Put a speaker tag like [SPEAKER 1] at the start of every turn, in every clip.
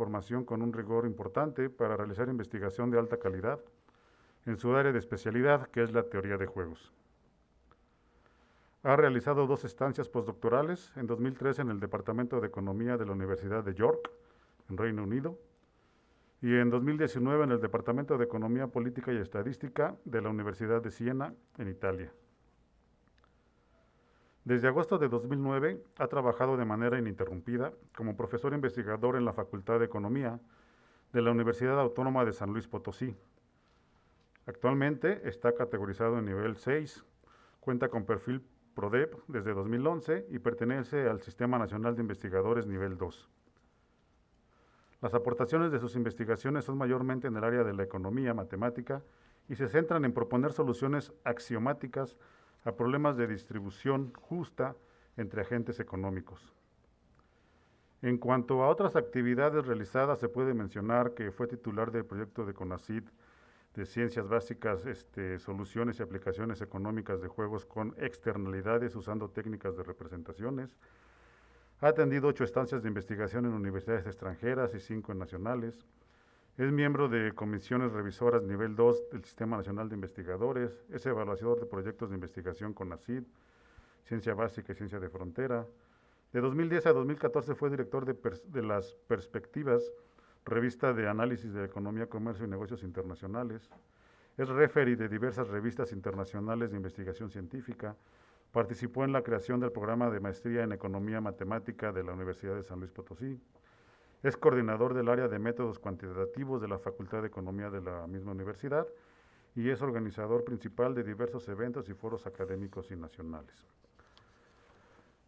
[SPEAKER 1] formación con un rigor importante para realizar investigación de alta calidad en su área de especialidad, que es la teoría de juegos. Ha realizado 2 estancias postdoctorales, en 2013 en el Departamento de Economía de la Universidad de York, en Reino Unido, y en 2019 en el Departamento de Economía Política y Estadística de la Universidad de Siena, en Italia. Desde agosto de 2009 ha trabajado de manera ininterrumpida como profesor investigador en la Facultad de Economía de la Universidad Autónoma de San Luis Potosí. Actualmente está categorizado en nivel 6, cuenta con perfil PRODEP desde 2011 y pertenece al Sistema Nacional de Investigadores nivel 2. Las aportaciones de sus investigaciones son mayormente en el área de la economía matemática y se centran en proponer soluciones axiomáticas a problemas de distribución justa entre agentes económicos. En cuanto a otras actividades realizadas, se puede mencionar que fue titular del proyecto de CONACYT de Ciencias Básicas, Soluciones y Aplicaciones Económicas de Juegos con Externalidades usando técnicas de representaciones. Ha atendido 8 estancias de investigación en universidades extranjeras y 5 nacionales. Es miembro de comisiones revisoras nivel 2 del Sistema Nacional de Investigadores. Es evaluador de proyectos de investigación con CONACYT, Ciencia Básica y Ciencia de Frontera. De 2010 a 2014 fue director de las Perspectivas, revista de análisis de economía, comercio y negocios internacionales. Es referee de diversas revistas internacionales de investigación científica. Participó en la creación del programa de maestría en economía matemática de la Universidad de San Luis Potosí. Es coordinador del área de métodos cuantitativos de la Facultad de Economía de la misma universidad y es organizador principal de diversos eventos y foros académicos y nacionales.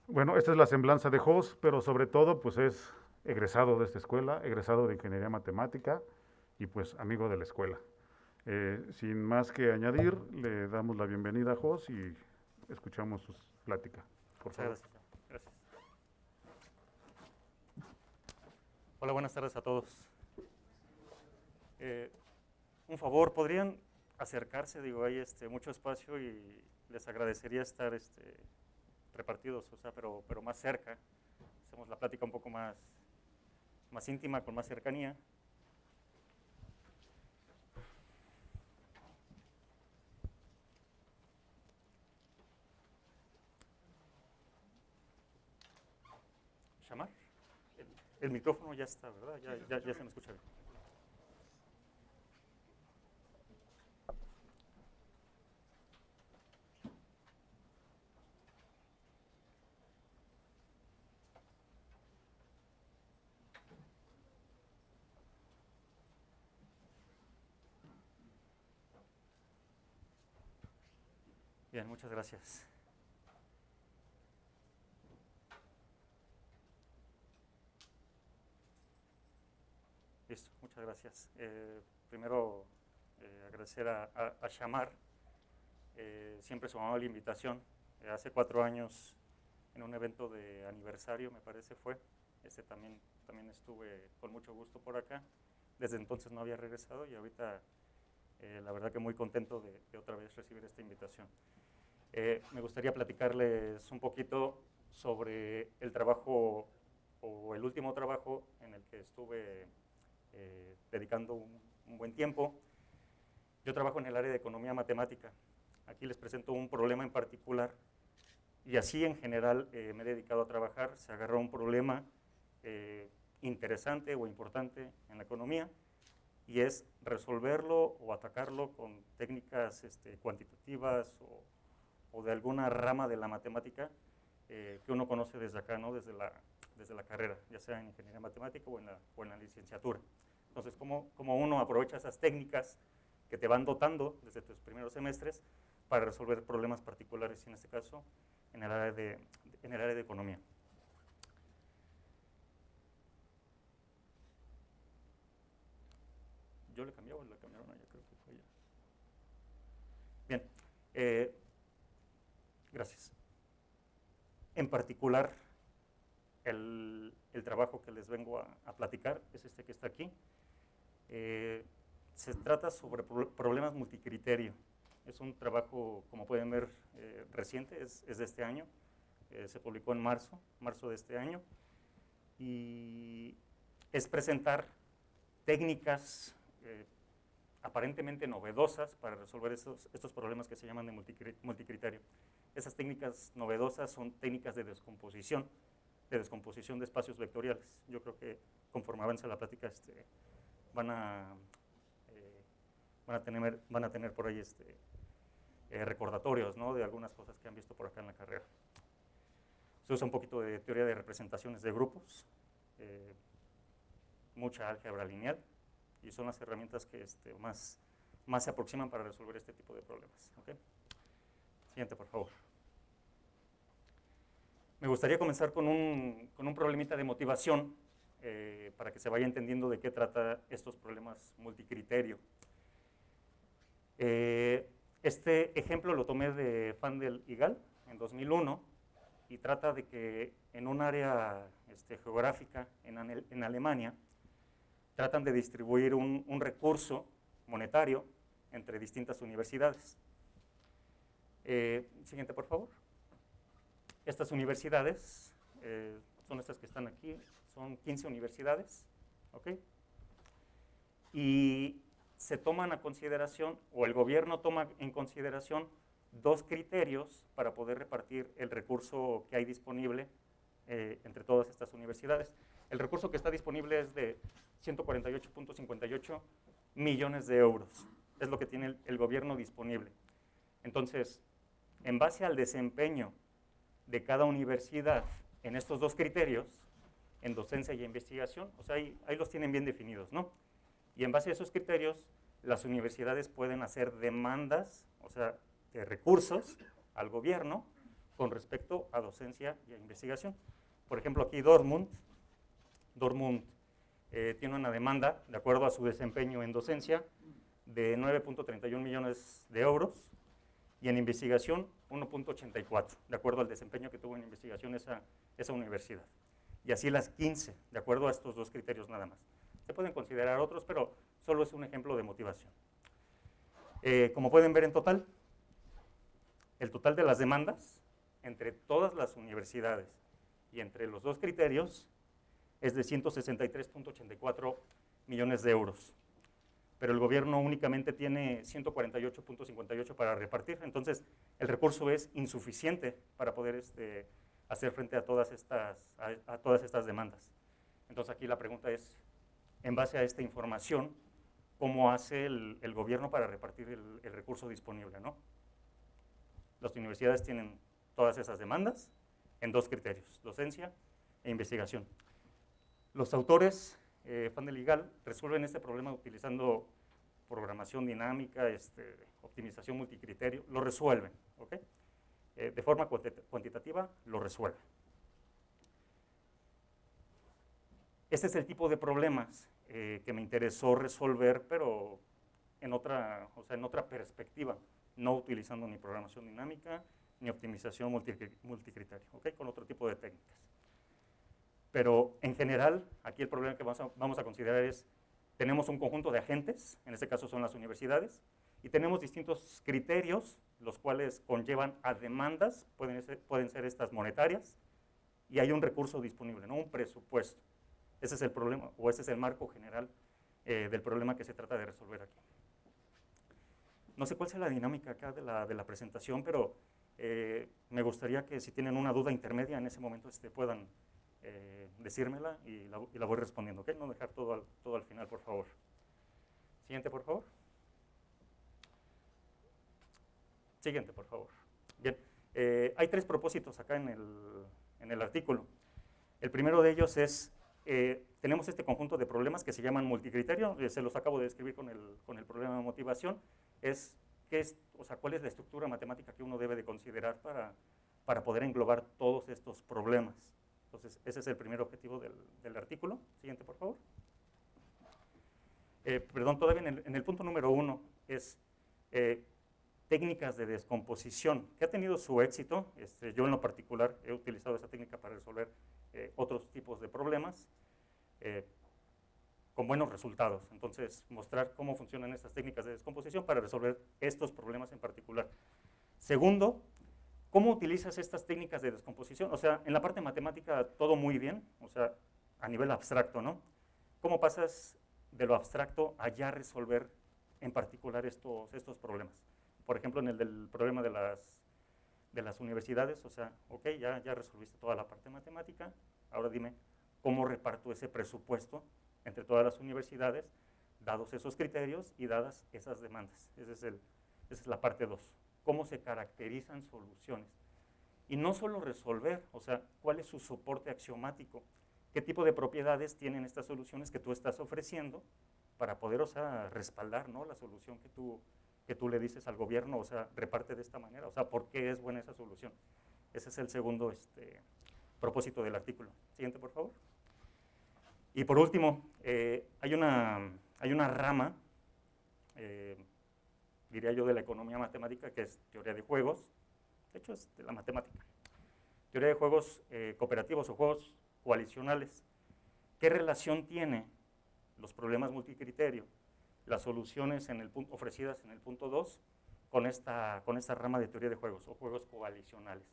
[SPEAKER 1] Bueno, esta es la semblanza de Jos, pero sobre todo pues es egresado de esta escuela, egresado de Ingeniería Matemática y pues amigo de la escuela. Sin más que añadir, le damos la bienvenida a Jos y escuchamos su plática. Por favor.
[SPEAKER 2] Muchas gracias. Gracias. Hola, buenas tardes a todos. Un favor, ¿podrían acercarse? Digo, hay mucho espacio y les agradecería estar repartidos, o sea, pero más cerca. Hacemos la plática un poco más íntima, con más cercanía. ¿Llamar? El micrófono ya está, ¿verdad? Ya se me escucha bien. Bien, muchas gracias. Listo, muchas gracias. Primero, agradecer a Shamar. Siempre se llamaba la invitación. Hace 4 años, en un evento de aniversario, me parece fue, también estuve con mucho gusto por acá. Desde entonces no había regresado y ahorita la verdad que muy contento de otra vez recibir esta invitación. Me gustaría platicarles un poquito sobre el trabajo o el último trabajo en el que estuve dedicando un buen tiempo. Yo trabajo en el área de economía matemática. Aquí les presento un problema en particular y así en general me he dedicado a trabajar. Se agarró un problema interesante o importante en la economía y es resolverlo o atacarlo con técnicas cuantitativas o de alguna rama de la matemática que uno conoce desde acá, ¿no? desde la carrera, ya sea en ingeniería matemática o en la licenciatura. Entonces, ¿cómo uno aprovecha esas técnicas que te van dotando desde tus primeros semestres para resolver problemas particulares, y en este caso, en el área de economía? ¿Yo le cambiaba o le cambiaron a ella? Creo que fue ella. Bien, gracias. En particular, el trabajo que les vengo a platicar es este que está aquí. Se trata sobre problemas multicriterio. Es un trabajo, como pueden ver, reciente, es de este año. Se publicó en marzo de este año. Y es presentar técnicas aparentemente novedosas para resolver estos problemas que se llaman de multicriterio. Esas técnicas novedosas son técnicas de descomposición de espacios vectoriales. Yo creo que conforme avance la plática van a tener por ahí recordatorios, ¿no?, de algunas cosas que han visto por acá en la carrera. Se usa un poquito de teoría de representaciones de grupos, mucha álgebra lineal, y son las herramientas que más se aproximan para resolver este tipo de problemas. ¿Okay? Siguiente, por favor. Me gustaría comenzar con un problemita de motivación para que se vaya entendiendo de qué trata estos problemas multicriterio. Este ejemplo lo tomé de Fandel y Gall en 2001 y trata de que en un área geográfica en Alemania tratan de distribuir un recurso monetario entre distintas universidades. Siguiente, por favor. Estas universidades son estas que están aquí, son 15 universidades, ¿ok? Y se toman a consideración, o el gobierno toma en consideración, dos criterios para poder repartir el recurso que hay disponible entre todas estas universidades. El recurso que está disponible es de 148.58 millones de euros. Es lo que tiene el gobierno disponible. Entonces, en base al desempeño de cada universidad en estos dos criterios, en docencia y investigación, o sea, ahí los tienen bien definidos, ¿no? Y en base a esos criterios, las universidades pueden hacer demandas, o sea, de recursos al gobierno con respecto a docencia y a investigación. Por ejemplo, aquí Dortmund tiene una demanda, de acuerdo a su desempeño en docencia, de 9.31 millones de euros, y en investigación 1.84, de acuerdo al desempeño que tuvo en investigación esa universidad. Y así las 15, de acuerdo a estos dos criterios nada más. Se pueden considerar otros, pero solo es un ejemplo de motivación. Como pueden ver en total, el total de las demandas entre todas las universidades y entre los dos criterios es de 163.84 millones de euros. Pero el gobierno únicamente tiene 148.58 para repartir, entonces el recurso es insuficiente para poder hacer frente a todas estas demandas. Entonces aquí la pregunta es, en base a esta información, ¿cómo hace el gobierno para repartir el recurso disponible, ¿no? Las universidades tienen todas esas demandas en dos criterios, docencia e investigación. Los autores, Fandel y Gall, resuelven este problema utilizando programación dinámica, optimización multicriterio, lo resuelven, ¿ok? De forma cuantitativa, lo resuelven. Este es el tipo de problemas que me interesó resolver, pero en otra perspectiva, no utilizando ni programación dinámica, ni optimización multicriterio, ¿ok? Con otro tipo de técnicas. Pero en general, aquí el problema que vamos a considerar es, tenemos un conjunto de agentes, en este caso son las universidades, y tenemos distintos criterios, los cuales conllevan a demandas, pueden ser estas monetarias, y hay un recurso disponible, ¿no? Un presupuesto. Ese es el problema, o ese es el marco general del problema que se trata de resolver aquí. No sé cuál sea la dinámica acá de la presentación, pero me gustaría que si tienen una duda intermedia en ese momento puedan decírmela y la voy respondiendo, ¿ok? No dejar todo al final, por favor. Siguiente, por favor. Siguiente, por favor. Bien, hay tres propósitos acá en el artículo. El primero de ellos es, tenemos este conjunto de problemas que se llaman multicriterio, se los acabo de describir con el problema de motivación, ¿cuál es la estructura matemática que uno debe de considerar para poder englobar todos estos problemas? Entonces, ese es el primer objetivo del artículo. Siguiente, por favor. Perdón, todavía en el punto número 1 es técnicas de descomposición, que ha tenido su éxito. Yo en lo particular he utilizado esa técnica para resolver otros tipos de problemas con buenos resultados. Entonces, mostrar cómo funcionan estas técnicas de descomposición para resolver estos problemas en particular. Segundo, ¿cómo utilizas estas técnicas de descomposición? O sea, en la parte matemática todo muy bien, o sea, a nivel abstracto, ¿no? ¿Cómo pasas de lo abstracto a ya resolver en particular estos problemas? Por ejemplo, en el del problema de las universidades, o sea, ok, ya resolviste toda la parte matemática, ahora dime, ¿cómo reparto ese presupuesto entre todas las universidades, dados esos criterios y dadas esas demandas? Esa es la parte 2. ¿Cómo se caracterizan soluciones? Y no solo resolver, o sea, ¿cuál es su soporte axiomático? ¿Qué tipo de propiedades tienen estas soluciones que tú estás ofreciendo para poder, o sea, respaldar, ¿no?, la solución que tú le dices al gobierno, o sea, reparte de esta manera, o sea, ¿por qué es buena esa solución? Ese es el segundo propósito del artículo. Siguiente, por favor. Y por último, hay una rama, diría yo, de la economía matemática, que es teoría de juegos. De hecho, es de la matemática. Teoría de juegos cooperativos o juegos coalicionales. ¿Qué relación tiene los problemas multicriterio, las soluciones ofrecidas en el punto 2, con esta rama de teoría de juegos o juegos coalicionales?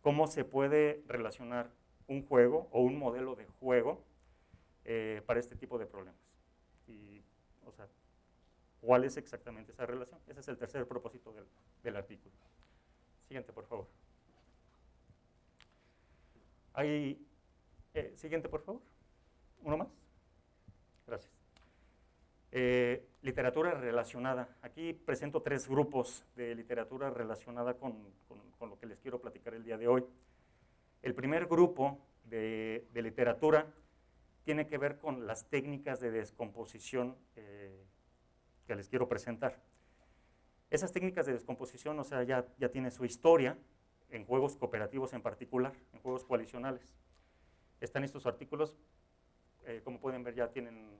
[SPEAKER 2] ¿Cómo se puede relacionar un juego o un modelo de juego para este tipo de problemas? Y, o sea, ¿cuál es exactamente esa relación? Ese es el tercer propósito del artículo. Siguiente, por favor. Siguiente, por favor. ¿Uno más? Gracias. Literatura relacionada. Aquí presento 3 grupos de literatura relacionada con lo que les quiero platicar el día de hoy. El primer grupo de literatura tiene que ver con las técnicas de descomposición que les quiero presentar. Esas técnicas de descomposición, o sea, ya tienen su historia en juegos cooperativos en particular, en juegos coalicionales. Están estos artículos, como pueden ver, ya tienen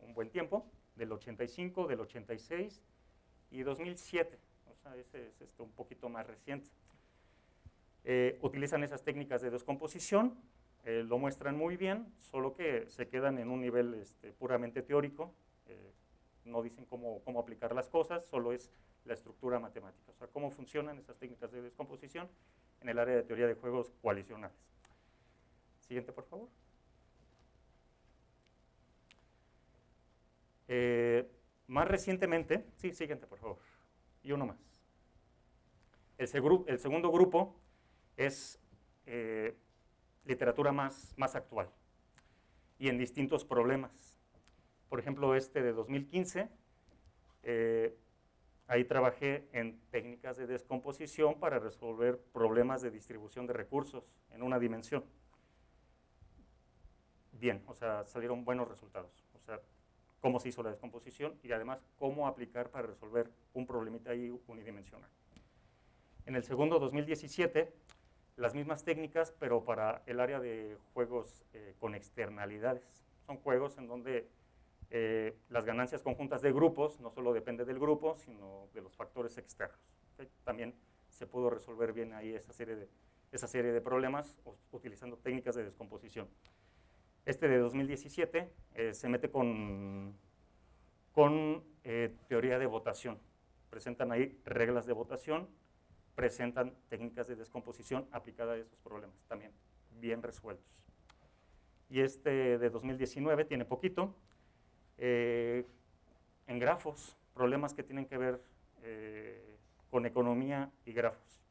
[SPEAKER 2] un buen tiempo, del 85, del 86 y 2007, o sea, ese es un poquito más reciente. Utilizan esas técnicas de descomposición, lo muestran muy bien, solo que se quedan en un nivel puramente teórico, no dicen cómo aplicar las cosas, solo es la estructura matemática, o sea, cómo funcionan esas técnicas de descomposición en el área de teoría de juegos coalicionales. Siguiente, por favor. Más recientemente, sí, siguiente, por favor, y uno más. El segundo grupo es literatura más actual y en distintos problemas. Por ejemplo, de 2015, ahí trabajé en técnicas de descomposición para resolver problemas de distribución de recursos en una dimensión. Bien, o sea, salieron buenos resultados. O sea, cómo se hizo la descomposición y además cómo aplicar para resolver un problemita ahí unidimensional. En el segundo, 2017, las mismas técnicas, pero para el área de juegos con externalidades. Son juegos en donde las ganancias conjuntas de grupos no solo depende del grupo, sino de los factores externos. ¿Okay? También se pudo resolver bien ahí esa serie de problemas utilizando técnicas de descomposición. De 2017 se mete con teoría de votación. Presentan ahí reglas de votación, presentan técnicas de descomposición aplicadas a esos problemas, también bien resueltos. Y de 2019 tiene poquito, en grafos, problemas que tienen que ver con economía y grafos,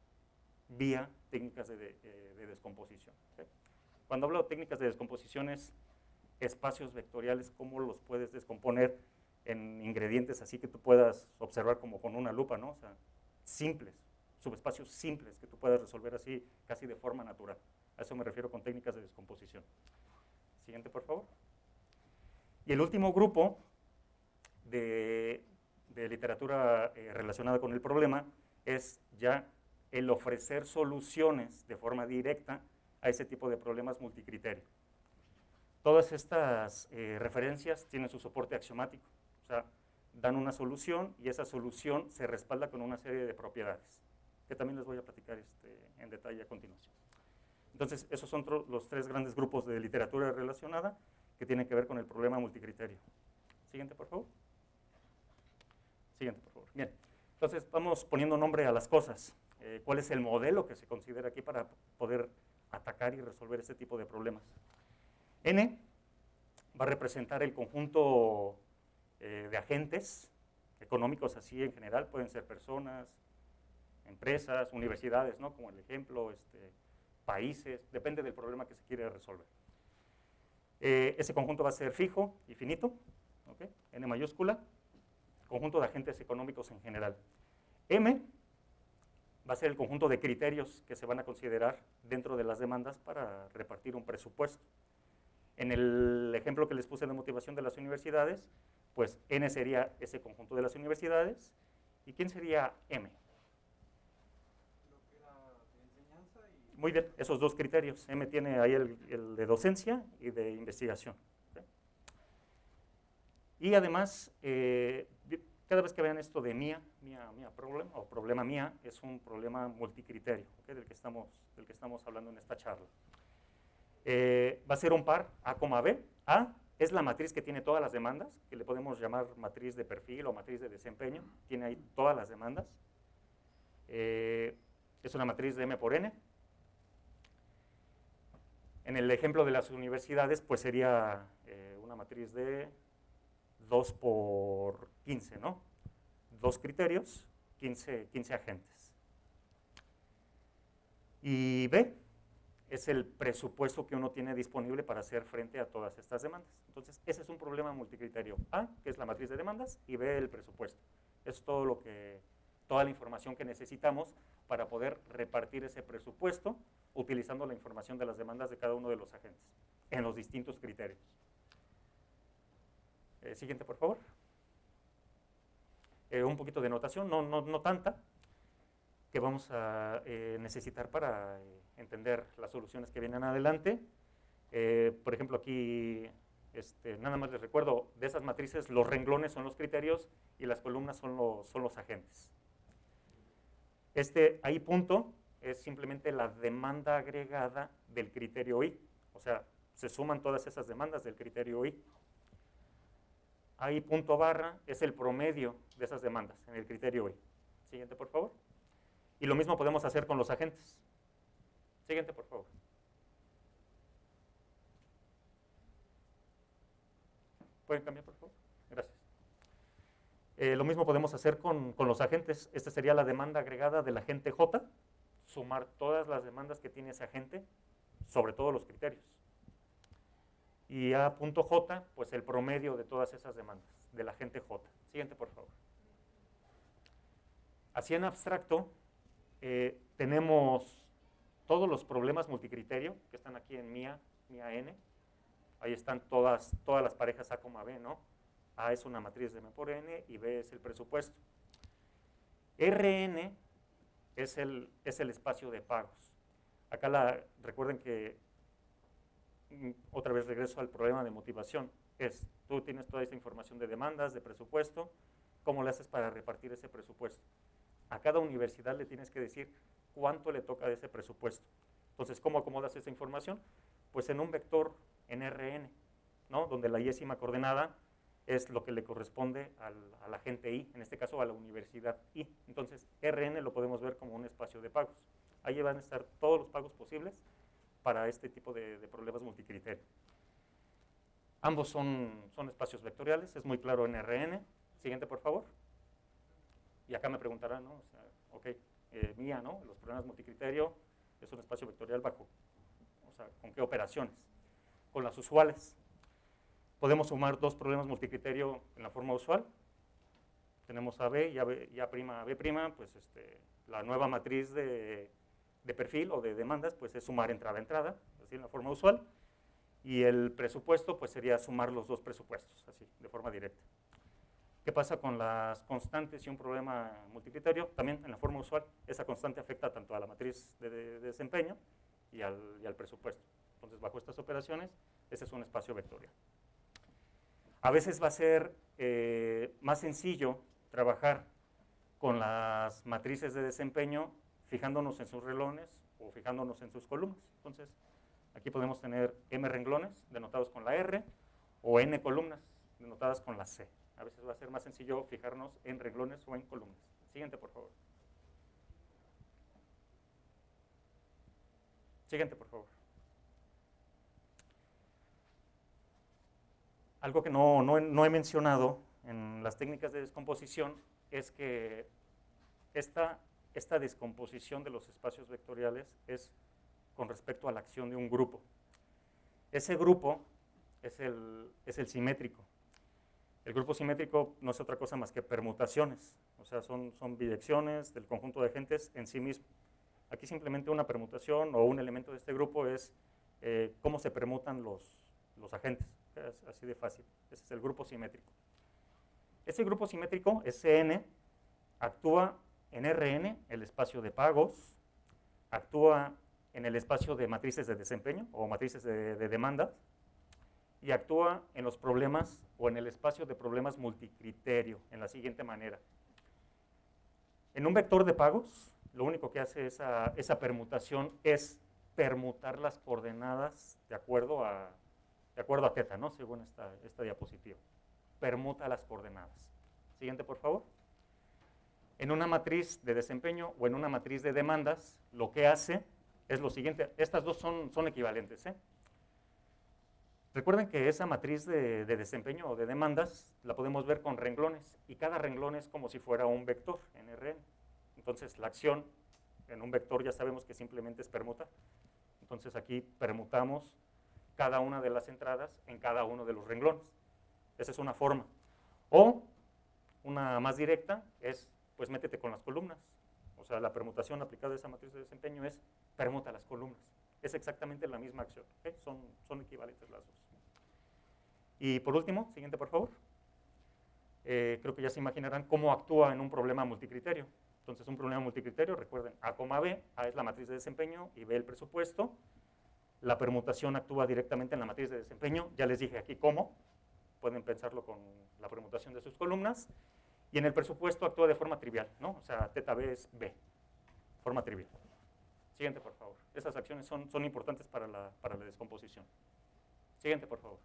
[SPEAKER 2] vía técnicas de descomposición. ¿Okay? Cuando hablo de técnicas de descomposición es espacios vectoriales, cómo los puedes descomponer en ingredientes así que tú puedas observar como con una lupa, ¿no? O sea, simples, subespacios simples que tú puedas resolver así casi de forma natural. A eso me refiero con técnicas de descomposición. Siguiente, por favor. Y el último grupo de literatura relacionada con el problema es ya el ofrecer soluciones de forma directa a ese tipo de problemas multicriterio. Todas estas referencias tienen su soporte axiomático, o sea, dan una solución y esa solución se respalda con una serie de propiedades, que también les voy a platicar en detalle a continuación. Entonces, esos son los 3 grandes grupos de literatura relacionada que tienen que ver con el problema multicriterio. Siguiente, por favor. Siguiente, por favor. Bien, entonces vamos poniendo nombre a las cosas. ¿Cuál es el modelo que se considera aquí para poder atacar y resolver este tipo de problemas? N va a representar el conjunto de agentes económicos así en general, pueden ser personas, empresas, universidades, ¿no? Como el ejemplo, países, depende del problema que se quiere resolver. Ese conjunto va a ser fijo y finito, ¿okay? N mayúscula, conjunto de agentes económicos en general. M va a ser el conjunto de criterios que se van a considerar dentro de las demandas para repartir un presupuesto. En el ejemplo que les puse de motivación de las universidades, pues N sería ese conjunto de las universidades. ¿Y quién sería M?
[SPEAKER 3] Lo que era de enseñanza y...
[SPEAKER 2] Muy bien, esos dos criterios. M tiene ahí el de docencia y de investigación. ¿Okay? Y además, cada vez que vean esto de mía problem, o problema mía, es un problema multicriterio, ¿okay? del que estamos hablando en esta charla. Va a ser un par A, B. A es la matriz que tiene todas las demandas, que le podemos llamar matriz de perfil o matriz de desempeño. Tiene ahí todas las demandas. Es una matriz de M por N. En el ejemplo de las universidades, pues sería una matriz de 2 por 15, ¿no? 2 criterios, 15 agentes. Y B es el presupuesto que uno tiene disponible para hacer frente a todas estas demandas. Entonces, ese es un problema multicriterio. A, que es la matriz de demandas, y B, el presupuesto. Es todo toda la información que necesitamos para poder repartir ese presupuesto utilizando la información de las demandas de cada uno de los agentes en los distintos criterios. Siguiente, por favor. Un poquito de notación, no tanta, que vamos a necesitar para entender las soluciones que vienen adelante. Por ejemplo, aquí nada más les recuerdo, de esas matrices los renglones son los criterios y las columnas son los agentes. Ahí punto es simplemente la demanda agregada del criterio I, o sea, se suman todas esas demandas del criterio I. Ahí punto barra es el promedio de esas demandas en el criterio I. Siguiente, por favor. Y lo mismo podemos hacer con los agentes. Siguiente, por favor. ¿Pueden cambiar, por favor? Gracias. Lo mismo podemos hacer con los agentes. Esta sería la demanda agregada del agente J, sumar todas las demandas que tiene ese agente sobre todos los criterios. Y a punto J, pues el promedio de todas esas demandas del agente J. Siguiente, por favor. Así en abstracto, tenemos todos los problemas multicriterio que están aquí en mía N. Ahí están todas las parejas A, B, ¿no? A es una matriz de M por N y B es el presupuesto. Rn es el espacio de pagos. Acá recuerden que, otra vez regreso al problema de motivación, tú tienes toda esta información de demandas, de presupuesto, ¿cómo le haces para repartir ese presupuesto? A cada universidad le tienes que decir cuánto le toca de ese presupuesto. Entonces, ¿cómo acomodas esa información? Pues en un vector en Rn, ¿no? Donde la yésima coordenada es lo que le corresponde al agente I, en este caso a la universidad I. Entonces, Rn lo podemos ver como un espacio de pagos. Ahí van a estar todos los pagos posibles para este tipo de problemas multicriterio. Ambos son espacios vectoriales, es muy claro en Rn. Siguiente, por favor. Y acá me preguntarán, ¿no? O sea, ok, mía, ¿no? Los problemas multicriterio es un espacio vectorial bajo, o sea, ¿con qué operaciones? Con las usuales. Podemos sumar dos problemas multicriterio en la forma usual. Tenemos AB y AB', pues la nueva matriz de perfil o de demandas, pues es sumar entrada, así en la forma usual. Y el presupuesto, pues sería sumar los dos presupuestos, así, de forma directa. ¿Qué pasa con las constantes y un problema multicriterio? También en la forma usual, esa constante afecta tanto a la matriz de desempeño y al presupuesto. Entonces, bajo estas operaciones, ese es un espacio vectorial. A veces va a ser más sencillo trabajar con las matrices de desempeño fijándonos en sus renglones o fijándonos en sus columnas. Entonces, aquí podemos tener M renglones denotados con la R o N columnas denotadas con la C. A veces va a ser más sencillo fijarnos en renglones o en columnas. Siguiente, por favor. Siguiente, por favor. Algo que no he mencionado en las técnicas de descomposición es que esta descomposición de los espacios vectoriales es con respecto a la acción de un grupo. Ese grupo es el simétrico. El grupo simétrico no es otra cosa más que permutaciones, o sea, son bidirecciones del conjunto de agentes en sí mismo. Aquí simplemente una permutación o un elemento de este grupo es cómo se permutan los agentes. Es así de fácil. Ese es el grupo simétrico. Ese grupo simétrico, Sn, actúa en Rn, el espacio de pagos, actúa en el espacio de matrices de desempeño o matrices de demanda, y actúa en los problemas o en el espacio de problemas multicriterio, en la siguiente manera. En un vector de pagos, lo único que hace esa permutación es permutar las coordenadas de acuerdo a θ, ¿no? Según esta diapositiva. Permuta las coordenadas. Siguiente, por favor. En una matriz de desempeño o en una matriz de demandas, lo que hace es lo siguiente. Estas dos son equivalentes, ¿eh? Recuerden que esa matriz de desempeño o de demandas la podemos ver con renglones, y cada renglón es como si fuera un vector en Rn. Entonces, la acción en un vector ya sabemos que simplemente es permutar. Entonces, aquí permutamos cada una de las entradas en cada uno de los renglones. Esa es una forma. O una más directa es, pues métete con las columnas. O sea, la permutación aplicada a esa matriz de desempeño es permuta las columnas. Es exactamente la misma acción. ¿Okay? Son equivalentes las dos. Y por último, siguiente por favor. Creo que ya se imaginarán cómo actúa en un problema multicriterio. Entonces, un problema multicriterio, recuerden, A, B, A es la matriz de desempeño y B el presupuesto. La permutación actúa directamente en la matriz de desempeño. Ya les dije aquí cómo. Pueden pensarlo con la permutación de sus columnas. Y en el presupuesto actúa de forma trivial, ¿no? O sea, θB es B, forma trivial. Siguiente, por favor. Esas acciones son importantes para la descomposición. Siguiente, por favor.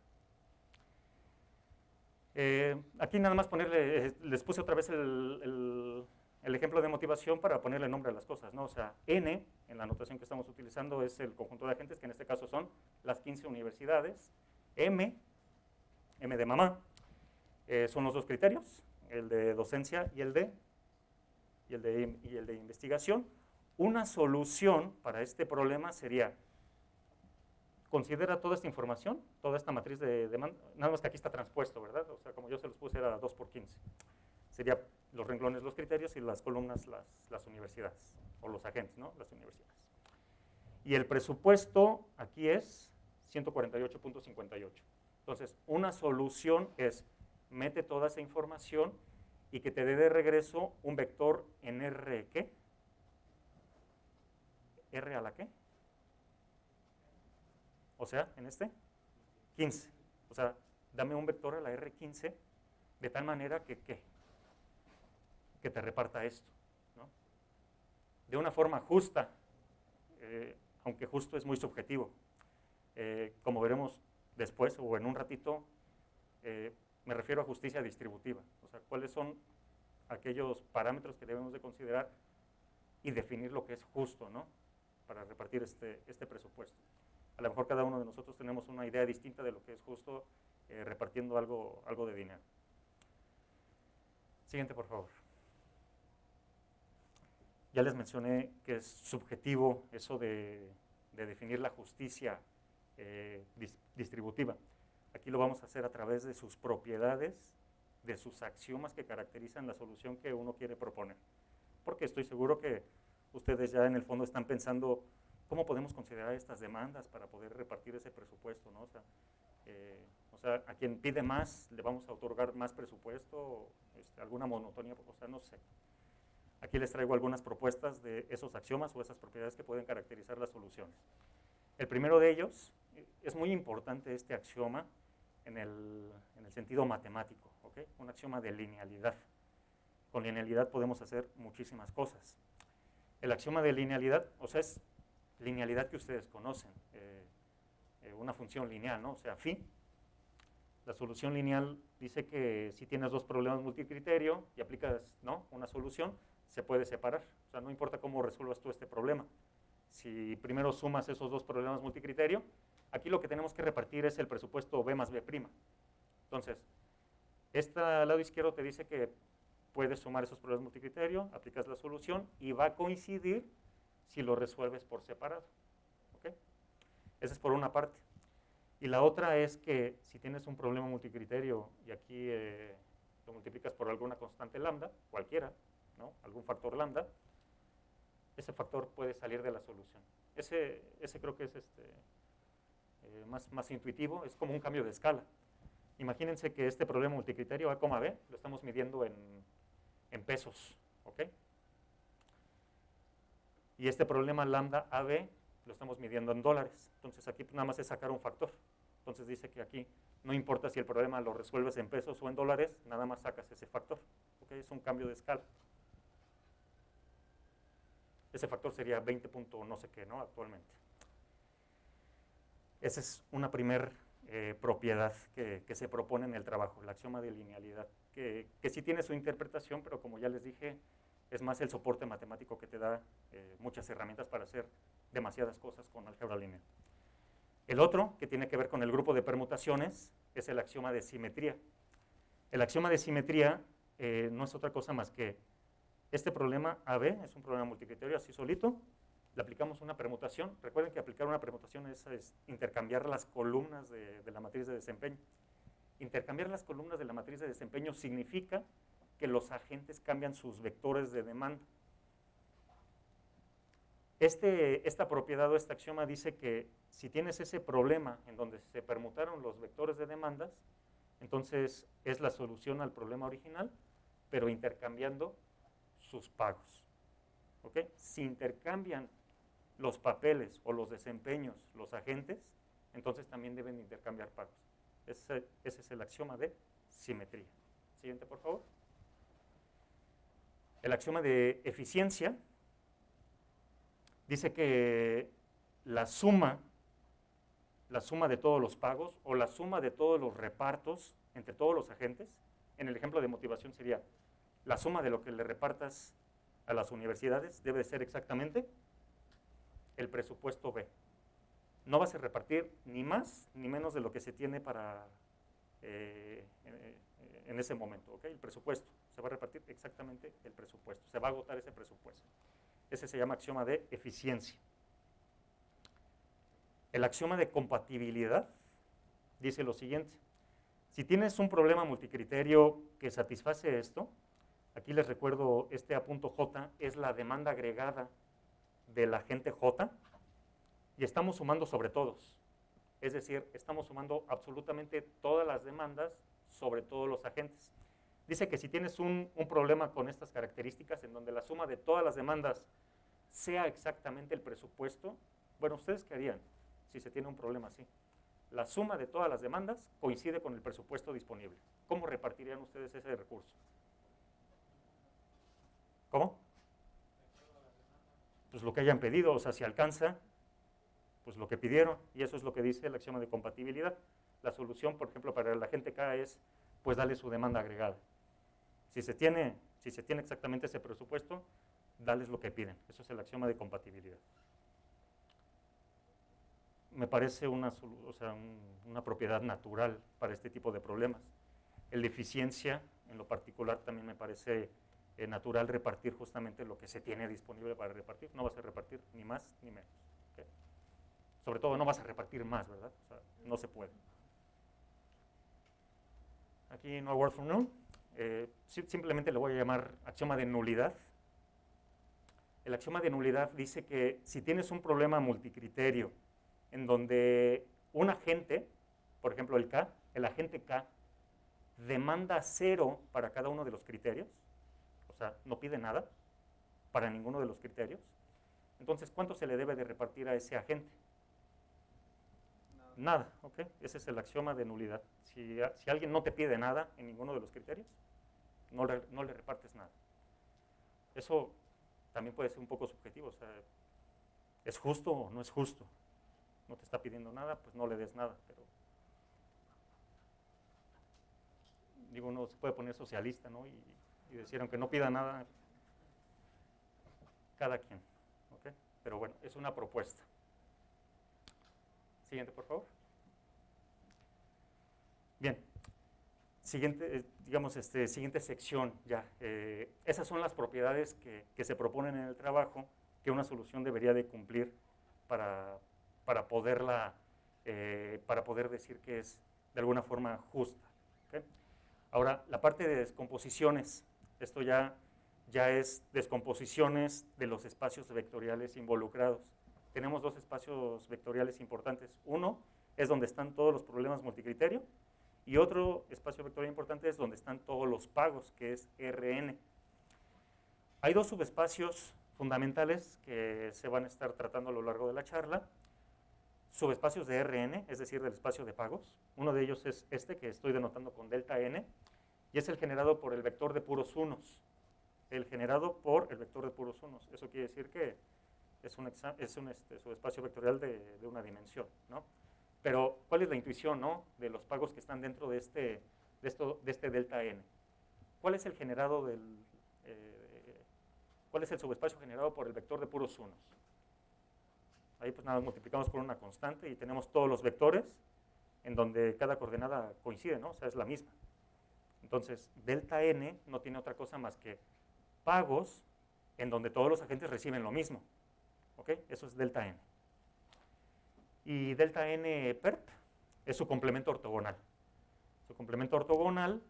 [SPEAKER 2] Aquí nada más ponerle, les puse otra vez el ejemplo de motivación para ponerle nombre a las cosas, ¿no? O sea, N, en la notación que estamos utilizando, es el conjunto de agentes, que en este caso son las 15 universidades. M de mamá, son los dos criterios, el de docencia y el de investigación. Una solución para este problema sería, considera toda esta información, toda esta matriz de demanda, nada más que aquí está transpuesto, ¿verdad? O sea, como yo se los puse era 2 por 15. Sería los renglones los criterios y las columnas las universidades, o los agentes, ¿no? Las universidades. Y el presupuesto aquí es 148.58. Entonces, una solución es, mete toda esa información y que te dé de regreso un vector en R, ¿qué? ¿R a la qué? O sea, en este, 15. O sea, dame un vector a la R15 de tal manera que, ¿qué? Que te reparta esto, ¿no? De una forma justa, aunque justo es muy subjetivo. Como veremos después o en un ratito, me refiero a justicia distributiva. O sea, cuáles son aquellos parámetros que debemos de considerar y definir lo que es justo, ¿no? Para repartir este presupuesto. A lo mejor cada uno de nosotros tenemos una idea distinta de lo que es justo repartiendo algo de dinero. Siguiente, por favor. Ya les mencioné que es subjetivo eso de definir la justicia distributiva. Aquí lo vamos a hacer a través de sus propiedades, de sus axiomas que caracterizan la solución que uno quiere proponer. Porque estoy seguro que ustedes ya en el fondo están pensando cómo podemos considerar estas demandas para poder repartir ese presupuesto, ¿no? O sea, a quien pide más le vamos a otorgar más presupuesto, alguna monotonía, o sea, no sé. Aquí les traigo algunas propuestas de esos axiomas o esas propiedades que pueden caracterizar las soluciones. El primero de ellos, es muy importante este axioma en el sentido matemático, ¿okay? Un axioma de linealidad. Con linealidad podemos hacer muchísimas cosas. El axioma de linealidad, o sea, es linealidad que ustedes conocen, una función lineal, ¿no? O sea, phi. La solución lineal dice que si tienes dos problemas multicriterio y aplicas, ¿no?, una solución, se puede separar. O sea, no importa cómo resuelvas tú este problema. Si primero sumas esos dos problemas multicriterio, aquí lo que tenemos que repartir es el presupuesto B más B'. Entonces, este lado izquierdo te dice que puedes sumar esos problemas multicriterio, aplicas la solución y va a coincidir si lo resuelves por separado. ¿Okay? Esa es por una parte. Y la otra es que si tienes un problema multicriterio y aquí lo multiplicas por alguna constante lambda, cualquiera, ¿no? Algún factor lambda, ese factor puede salir de la solución. Ese creo que es más intuitivo, es como un cambio de escala. Imagínense que este problema multicriterio A, B lo estamos midiendo en pesos, ¿ok? Y este problema lambda AB lo estamos midiendo en dólares. Entonces aquí nada más es sacar un factor. Entonces dice que aquí no importa si el problema lo resuelves en pesos o en dólares, nada más sacas ese factor. ¿Ok? Es un cambio de escala. Ese factor sería 20 punto no sé qué, ¿no? Actualmente. Esa es una primer propiedad que se propone en el trabajo, el axioma de linealidad, que sí tiene su interpretación, pero como ya les dije, es más el soporte matemático que te da muchas herramientas para hacer demasiadas cosas con álgebra lineal. El otro, que tiene que ver con el grupo de permutaciones, es el axioma de simetría. El axioma de simetría no es otra cosa más que este problema AB, es un problema multicriterio así solito, le aplicamos una permutación. Recuerden que aplicar una permutación es intercambiar las columnas de la matriz de desempeño. Intercambiar las columnas de la matriz de desempeño significa que los agentes cambian sus vectores de demanda. Esta propiedad o este axioma dice que si tienes ese problema en donde se permutaron los vectores de demandas, entonces es la solución al problema original, pero intercambiando sus pagos. ¿Ok? Si intercambian los papeles o los desempeños, los agentes, entonces también deben intercambiar pagos. Ese es el axioma de simetría. Siguiente, por favor. El axioma de eficiencia dice que la suma de todos los pagos o la suma de todos los repartos entre todos los agentes, en el ejemplo de motivación sería la suma de lo que le repartas a las universidades debe ser exactamente el presupuesto B. No vas a repartir ni más ni menos de lo que se tiene para en ese momento. ¿Okay? El presupuesto, se va a repartir exactamente el presupuesto, se va a agotar ese presupuesto. Ese se llama axioma de eficiencia. El axioma de compatibilidad dice lo siguiente. Si tienes un problema multicriterio que satisface esto, aquí les recuerdo este A punto J es la demanda agregada del agente J y estamos sumando sobre todos. Es decir, estamos sumando absolutamente todas las demandas sobre todos los agentes. Dice que si tienes un problema con estas características en donde la suma de todas las demandas sea exactamente el presupuesto, bueno, ¿ustedes qué harían si se tiene un problema así? La suma de todas las demandas coincide con el presupuesto disponible. ¿Cómo repartirían ustedes ese recurso? ¿Cómo? Pues lo que hayan pedido, o sea, si alcanza, pues lo que pidieron, y eso es lo que dice el axioma de compatibilidad. La solución, por ejemplo, para el agente K es, pues darle su demanda agregada. Si se tiene exactamente ese presupuesto, darles lo que piden. Eso es el axioma de compatibilidad. Me parece una propiedad natural para este tipo de problemas. El de eficiencia, en lo particular, también me parece natural repartir justamente lo que se tiene disponible para repartir. No vas a repartir ni más ni menos. ¿Okay? Sobre todo no vas a repartir más, ¿verdad? O sea, no se puede. Aquí no hay word for none. Simplemente le voy a llamar axioma de nulidad. El axioma de nulidad dice que si tienes un problema multicriterio en donde un agente, por ejemplo el agente K, demanda 0 para cada uno de los criterios, o sea, no pide nada para ninguno de los criterios, entonces, ¿cuánto se le debe de repartir a ese agente? Nada, ¿ok? Ese es el axioma de nulidad. Si alguien no te pide nada en ninguno de los criterios, no le repartes nada. Eso también puede ser un poco subjetivo, o sea, ¿es justo o no es justo? No te está pidiendo nada, pues no le des nada, pero digo, uno se puede poner socialista, ¿no? Y decir, aunque no pida nada, cada quien, ¿ok? Pero bueno, es una propuesta. Siguiente, por favor. Bien, siguiente sección ya. Esas son las propiedades que se proponen en el trabajo que una solución debería de cumplir para poder decir que es de alguna forma justa. ¿Okay? Ahora, la parte de descomposiciones, esto ya es descomposiciones de los espacios vectoriales involucrados. Tenemos dos espacios vectoriales importantes. Uno es donde están todos los problemas multicriterio y otro espacio vectorial importante es donde están todos los pagos, que es Rn. Hay dos subespacios fundamentales que se van a estar tratando a lo largo de la charla. Subespacios de Rn, es decir, del espacio de pagos. Uno de ellos es este que estoy denotando con delta n y es el generado por el vector de puros unos. El generado por el vector de puros unos. Eso quiere decir que es un subespacio vectorial de una dimensión, ¿no? Pero, ¿cuál es la intuición, ¿no?, de los pagos que están dentro de este delta n? ¿Cuál es el cuál es el subespacio generado por el vector de puros unos? Ahí pues nada, multiplicamos por una constante y tenemos todos los vectores en donde cada coordenada coincide, ¿no? O sea, es la misma. Entonces, delta n no tiene otra cosa más que pagos en donde todos los agentes reciben lo mismo. ¿Ok? Eso es delta n. Y delta n perp es su complemento ortogonal. Su complemento ortogonal,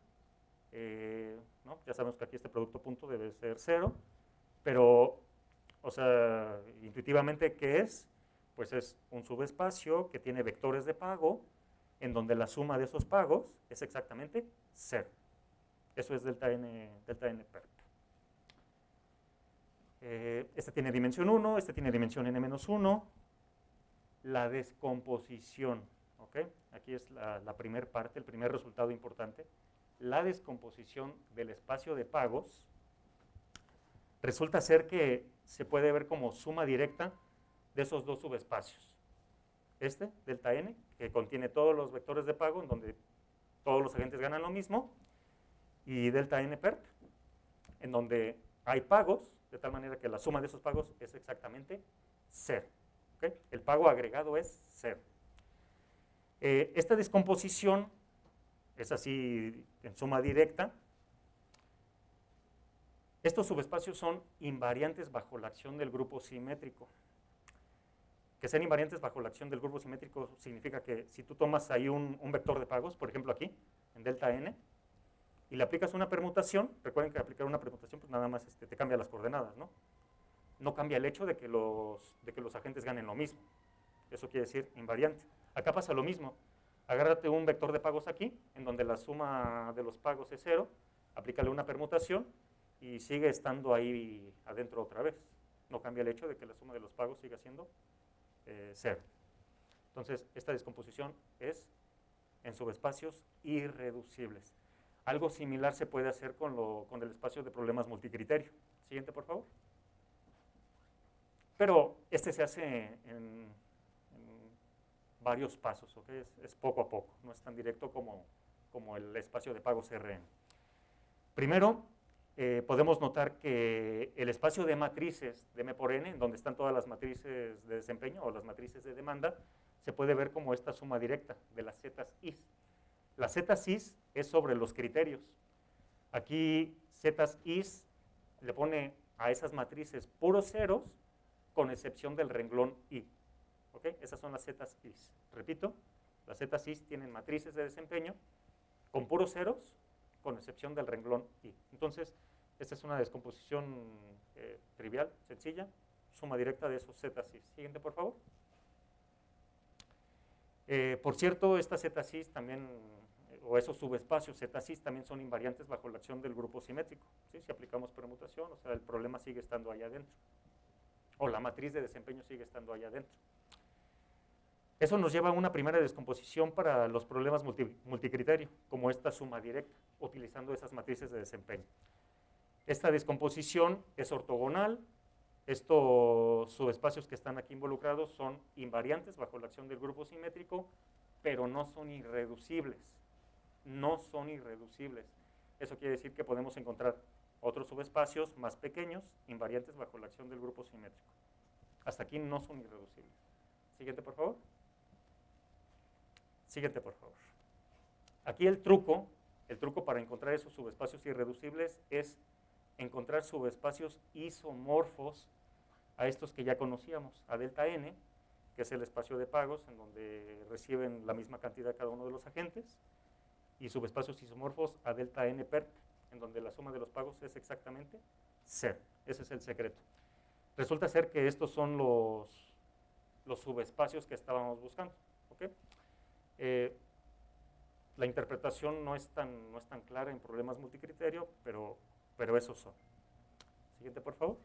[SPEAKER 2] ¿no? Ya sabemos que aquí este producto punto debe ser 0, pero, o sea, intuitivamente, ¿qué es? Pues es un subespacio que tiene vectores de pago en donde la suma de esos pagos es exactamente 0. Eso es delta n perp. Este tiene dimensión 1, este tiene dimensión n-1. La descomposición, ¿ok? Aquí es la primera parte, el primer resultado importante. La descomposición del espacio de pagos resulta ser que se puede ver como suma directa de esos dos subespacios. Este, delta n, que contiene todos los vectores de pago en donde todos los agentes ganan lo mismo, y delta n perp, en donde hay pagos, de tal manera que la suma de esos pagos es exactamente 0. ¿Okay? El pago agregado es 0. Esta descomposición es así en suma directa. Estos subespacios son invariantes bajo la acción del grupo simétrico. Que sean invariantes bajo la acción del grupo simétrico significa que si tú tomas ahí un vector de pagos, por ejemplo aquí, en delta n, y le aplicas una permutación, recuerden que aplicar una permutación pues nada más te cambia las coordenadas, ¿no? No cambia el hecho de que los agentes ganen lo mismo. Eso quiere decir invariante. Acá pasa lo mismo. Agárrate un vector de pagos aquí, en donde la suma de los pagos es 0, aplícale una permutación y sigue estando ahí adentro otra vez. No cambia el hecho de que la suma de los pagos siga siendo 0. Entonces, esta descomposición es en subespacios irreducibles. Algo similar se puede hacer con el espacio de problemas multicriterio. Siguiente, por favor. Pero este se hace en varios pasos, ¿ok? Es poco a poco, no es tan directo como el espacio de pagos Rn. Primero, podemos notar que el espacio de matrices de M por N, donde están todas las matrices de desempeño o las matrices de demanda, se puede ver como esta suma directa de las zetas-is. La zetas-is es sobre los criterios. Aquí zetas-is le pone a esas matrices puros ceros con excepción del renglón i. ¿Ok? Esas son las zetas-is. Repito, las zetas-is tienen matrices de desempeño con puros ceros con excepción del renglón i. Entonces, esta es una descomposición trivial, sencilla, suma directa de esos zetas-is. Siguiente, por favor. Por cierto, estas zetas-is también, o esos subespacios zetas-is también son invariantes bajo la acción del grupo simétrico. ¿Sí? Si aplicamos permutación, o sea, el problema sigue estando allá adentro. O la matriz de desempeño sigue estando allá adentro. Eso nos lleva a una primera descomposición para los problemas multicriterio, como esta suma directa, utilizando esas matrices de desempeño. Esta descomposición es ortogonal. Estos subespacios que están aquí involucrados son invariantes bajo la acción del grupo simétrico, pero no son irreducibles. No son irreducibles. Eso quiere decir que podemos encontrar otros subespacios más pequeños, invariantes bajo la acción del grupo simétrico. Hasta aquí no son irreducibles. Siguiente, por favor. Siguiente, por favor. Aquí el truco El truco para encontrar esos subespacios irreducibles es encontrar subespacios isomorfos a estos que ya conocíamos, a delta n, que es el espacio de pagos en donde reciben la misma cantidad cada uno de los agentes, y subespacios isomorfos a delta n perp, en donde la suma de los pagos es exactamente 0. Ese es el secreto. Resulta ser que estos son los subespacios que estábamos buscando. ¿Okay? La interpretación no es tan clara en problemas multicriterio, pero esos son. Siguiente, por favor.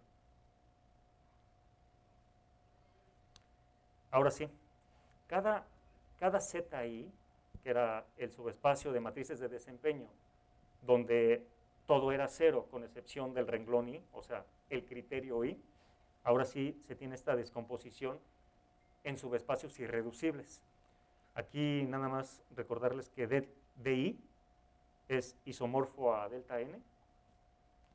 [SPEAKER 2] Ahora sí, cada ZI, que era el subespacio de matrices de desempeño, donde todo era 0 con excepción del renglón I, o sea, el criterio I, ahora sí se tiene esta descomposición en subespacios irreducibles. Aquí nada más recordarles que DI es isomorfo a delta n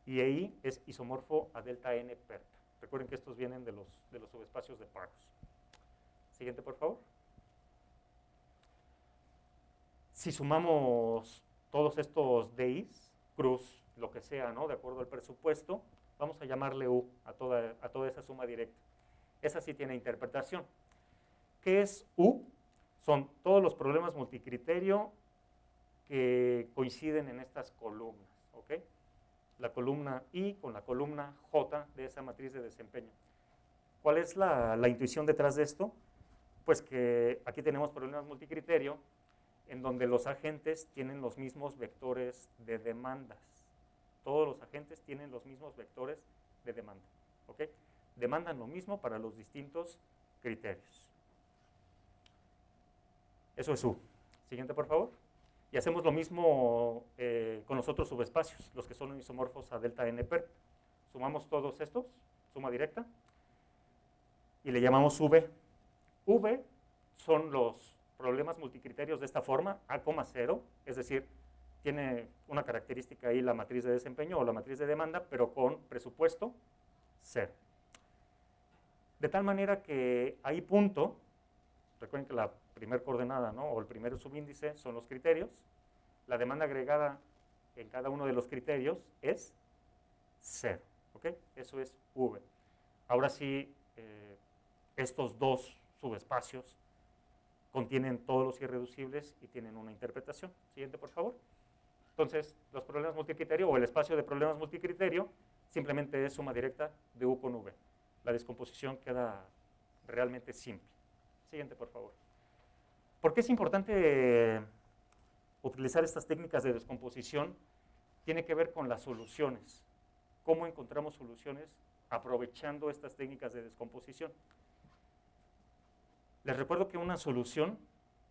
[SPEAKER 2] y EI es isomorfo a delta n perp. Recuerden que estos vienen de los subespacios de pagos. Siguiente, por favor. Si sumamos todos estos DIs, cruz, lo que sea, ¿no? De acuerdo al presupuesto, vamos a llamarle U a toda esa suma directa. Esa sí tiene interpretación. ¿Qué es U? Son todos los problemas multicriterio que coinciden en estas columnas, ¿ok? La columna I con la columna J de esa matriz de desempeño. ¿Cuál es la intuición detrás de esto? Pues que aquí tenemos problemas multicriterio en donde los agentes tienen los mismos vectores de demandas. Todos los agentes tienen los mismos vectores de demanda, ¿ok? Demandan lo mismo para los distintos criterios. Eso es U. Siguiente, por favor. Y hacemos lo mismo con los otros subespacios, los que son isomorfos a delta n perp. Sumamos todos estos, suma directa, y le llamamos V. V son los problemas multicriterios de esta forma, A, 0, es decir, tiene una característica ahí la matriz de desempeño o la matriz de demanda, pero con presupuesto 0. De tal manera que ahí punto, recuerden que la primer coordenada, ¿no? O el primer subíndice son los criterios, la demanda agregada en cada uno de los criterios es 0, ¿ok? Eso es V. Ahora sí, estos dos subespacios contienen todos los irreducibles y tienen una interpretación. Siguiente, por favor. Entonces, los problemas multicriterio o el espacio de problemas multicriterio simplemente es suma directa de U con V. La descomposición queda realmente simple. Siguiente, por favor. ¿Por qué es importante utilizar estas técnicas de descomposición? Tiene que ver con las soluciones. ¿Cómo encontramos soluciones aprovechando estas técnicas de descomposición? Les recuerdo que una solución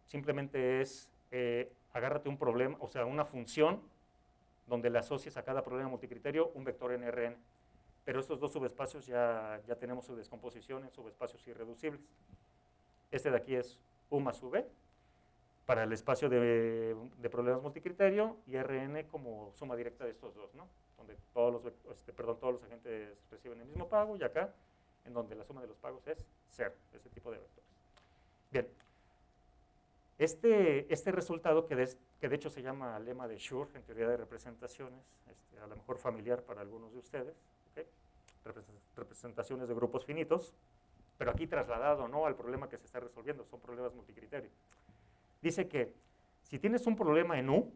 [SPEAKER 2] simplemente es agárrate un problema, o sea, una función donde le asocies a cada problema multicriterio un vector NRN. Pero estos dos subespacios ya tenemos su descomposición en subespacios irreducibles. Este de aquí es U más V para el espacio de problemas multicriterio y RN como suma directa de estos dos, ¿no? Donde todos los agentes reciben el mismo pago y acá en donde la suma de los pagos es 0, ese tipo de vectores. Bien, este resultado que de hecho se llama lema de Schur en teoría de representaciones, a lo mejor familiar para algunos de ustedes, ¿okay? Representaciones de grupos finitos, pero aquí trasladado, ¿no?, al problema que se está resolviendo, son problemas multicriterio. Dice que si tienes un problema en U,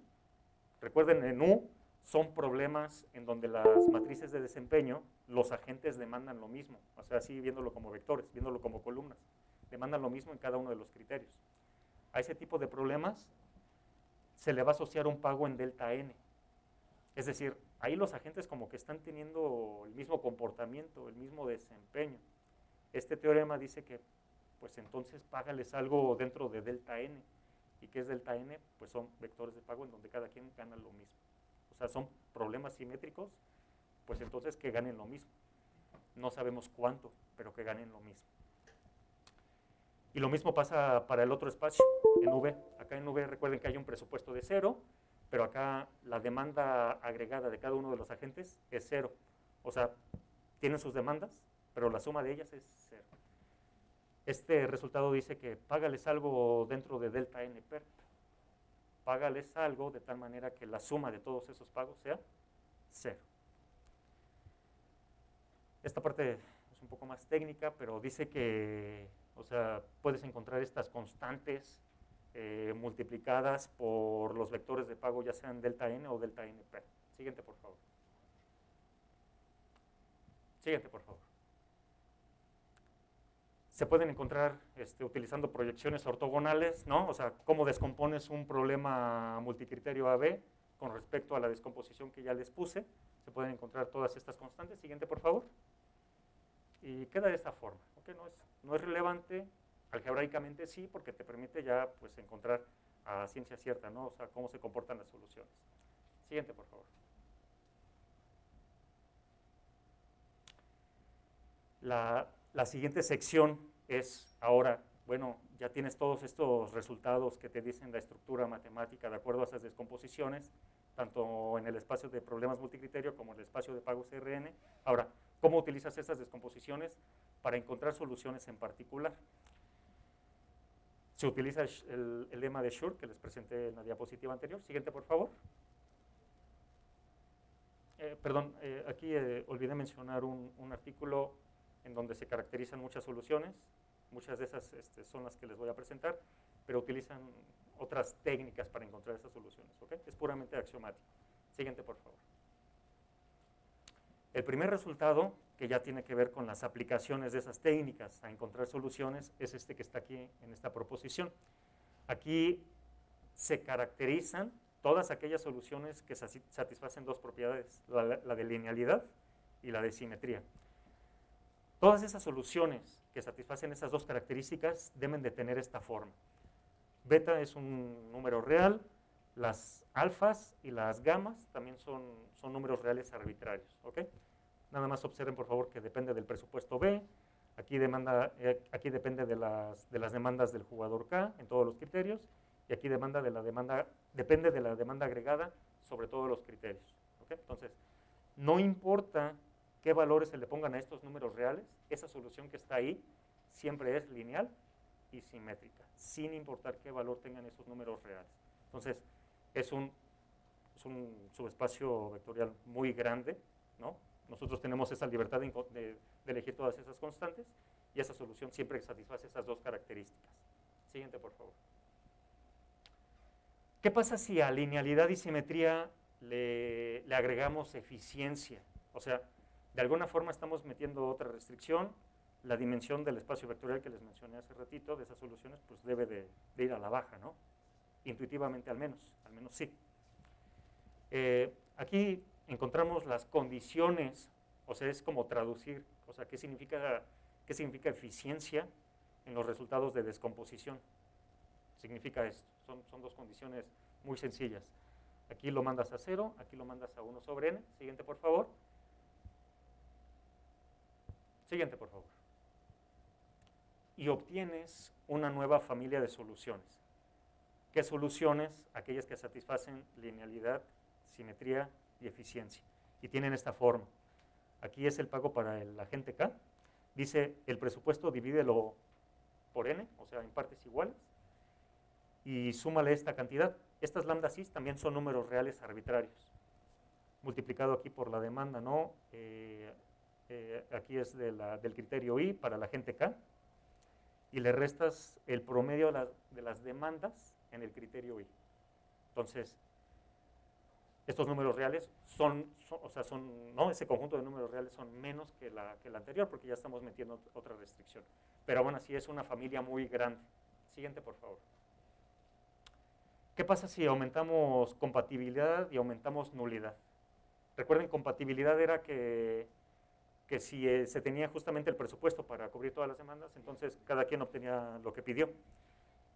[SPEAKER 2] recuerden, en U son problemas en donde las matrices de desempeño, los agentes demandan lo mismo, o sea, así viéndolo como vectores, viéndolo como columnas, demandan lo mismo en cada uno de los criterios. A ese tipo de problemas se le va a asociar un pago en delta n. Es decir, ahí los agentes como que están teniendo el mismo comportamiento, el mismo desempeño. Este teorema dice que, pues entonces págales algo dentro de delta n. ¿Y qué es delta n? Pues son vectores de pago en donde cada quien gana lo mismo. O sea, son problemas simétricos, pues entonces que ganen lo mismo. No sabemos cuánto, pero que ganen lo mismo. Y lo mismo pasa para el otro espacio, en V. Acá en V recuerden que hay un presupuesto de 0, pero acá la demanda agregada de cada uno de los agentes es 0. O sea, tienen sus demandas, pero la suma de ellas es 0. Este resultado dice que págales algo dentro de delta n perp. págales algo de tal manera que la suma de todos esos pagos sea 0. Esta parte es un poco más técnica, pero dice que, o sea, puedes encontrar estas constantes multiplicadas por los vectores de pago, ya sean delta n o delta np. Siguiente, por favor. Siguiente, por favor. Se pueden encontrar utilizando proyecciones ortogonales, ¿no? O sea, cómo descompones un problema multicriterio AB con respecto a la descomposición que ya les puse. Se pueden encontrar todas estas constantes. Siguiente, por favor. Y queda de esta forma. ¿Okay? No es relevante, algebraicamente sí, porque te permite ya pues, encontrar a ciencia cierta, ¿no? O sea, cómo se comportan las soluciones. Siguiente, por favor. La siguiente sección es ahora, bueno, ya tienes todos estos resultados que te dicen la estructura matemática de acuerdo a esas descomposiciones, tanto en el espacio de problemas multicriterio como en el espacio de pagos CRN. Ahora, ¿cómo utilizas esas descomposiciones para encontrar soluciones en particular? Se utiliza el lema de Schur que les presenté en la diapositiva anterior. Siguiente, por favor. Aquí olvidé mencionar un artículo en donde se caracterizan muchas soluciones. Muchas de esas son las que les voy a presentar, pero utilizan otras técnicas para encontrar esas soluciones. ¿Okay? Es puramente axiomático. Siguiente, por favor. El primer resultado, que ya tiene que ver con las aplicaciones de esas técnicas a encontrar soluciones, es este que está aquí en esta proposición. Aquí se caracterizan todas aquellas soluciones que satisfacen dos propiedades, la de linealidad y la de simetría. Todas esas soluciones que satisfacen esas dos características deben de tener esta forma. Beta es un número real, las alfas y las gamas también son números reales arbitrarios. ¿Okay? Nada más observen, por favor, que depende del presupuesto B, aquí depende de las demandas del jugador K en todos los criterios, y aquí depende de la demanda agregada sobre todos los criterios. ¿Okay? Entonces, no importa qué valores se le pongan a estos números reales, esa solución que está ahí siempre es lineal y simétrica, sin importar qué valor tengan esos números reales. Entonces, es un subespacio vectorial muy grande, ¿no? Nosotros tenemos esa libertad de elegir todas esas constantes y esa solución siempre satisface esas dos características. Siguiente, por favor. ¿Qué pasa si a linealidad y simetría le agregamos eficiencia? O sea, de alguna forma estamos metiendo otra restricción. La dimensión del espacio vectorial que les mencioné hace ratito, de esas soluciones, pues debe de ir a la baja, ¿no? Intuitivamente al menos sí. Aquí encontramos las condiciones, o sea, es como traducir, o sea, ¿qué significa eficiencia en los resultados de descomposición? Significa esto, son dos condiciones muy sencillas. Aquí lo mandas a 0, aquí lo mandas a 1 sobre n. Siguiente, por favor. Siguiente, por favor. Y obtienes una nueva familia de soluciones. ¿Qué soluciones? Aquellas que satisfacen linealidad, simetría y eficiencia. Y tienen esta forma. Aquí es el pago para el agente K. Dice, el presupuesto divídelo por n, o sea, en partes iguales, y súmale esta cantidad. Estas lambda cis también son números reales arbitrarios. Multiplicado aquí por la demanda, ¿no? Aquí es del criterio I para la agente K. Y le restas el promedio de las demandas en el criterio I. Entonces, estos números reales ¿no? Ese conjunto de números reales son menos que la anterior, porque ya estamos metiendo otra restricción. Pero aún así es una familia muy grande. Siguiente, por favor. ¿Qué pasa si aumentamos compatibilidad y aumentamos nulidad? Recuerden, compatibilidad era que si se tenía justamente el presupuesto para cubrir todas las demandas, entonces cada quien obtenía lo que pidió.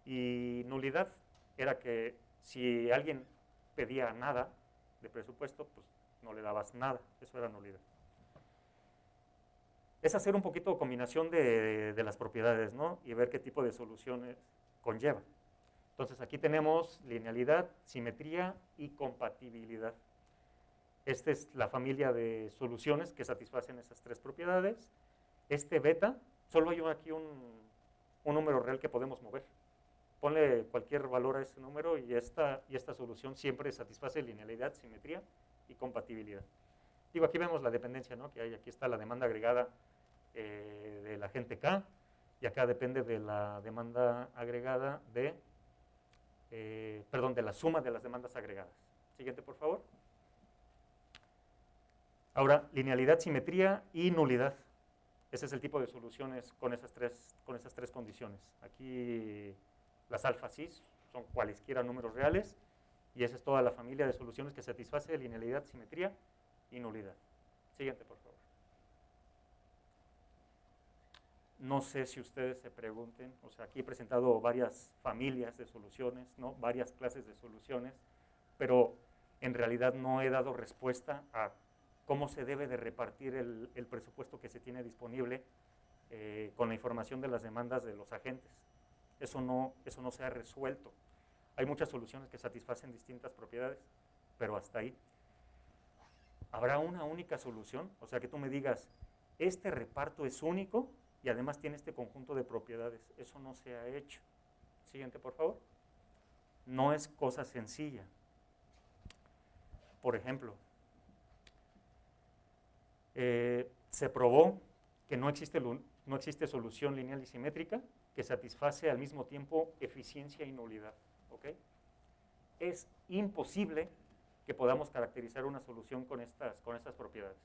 [SPEAKER 2] Y nulidad era que si alguien pedía nada de presupuesto, pues no le dabas nada. Eso era nulidad. Es hacer un poquito combinación de las propiedades, ¿no? Y ver qué tipo de soluciones conlleva. Entonces aquí tenemos linealidad, simetría y compatibilidad. Esta es la familia de soluciones que satisfacen esas tres propiedades. Este beta, solo hay aquí un número real que podemos mover. ponle cualquier valor a ese número y esta solución siempre satisface linealidad, simetría y compatibilidad. Digo, aquí vemos la dependencia, ¿no?, que hay. Aquí está la demanda agregada del agente K, y acá depende de la demanda agregada de la suma de las demandas agregadas. Siguiente, por favor. Ahora, linealidad, simetría y nulidad. Ese es el tipo de soluciones con esas tres condiciones. Aquí las alfa cis son cualesquiera números reales, y esa es toda la familia de soluciones que satisface linealidad, simetría y nulidad. Siguiente, por favor. No sé si ustedes se pregunten, o sea, aquí he presentado varias familias de soluciones, ¿no?, varias clases de soluciones, pero en realidad no he dado respuesta a cómo se debe de repartir el presupuesto que se tiene disponible con la información de las demandas de los agentes. Eso no se ha resuelto. Hay muchas soluciones que satisfacen distintas propiedades, pero hasta ahí. ¿Habrá una única solución? O sea, que tú me digas, este reparto es único y además tiene este conjunto de propiedades. Eso no se ha hecho. Siguiente, por favor. No es cosa sencilla. Por ejemplo, se probó que no existe solución lineal y simétrica que satisface al mismo tiempo eficiencia y nulidad. ¿Okay? Es imposible que podamos caracterizar una solución con estas propiedades.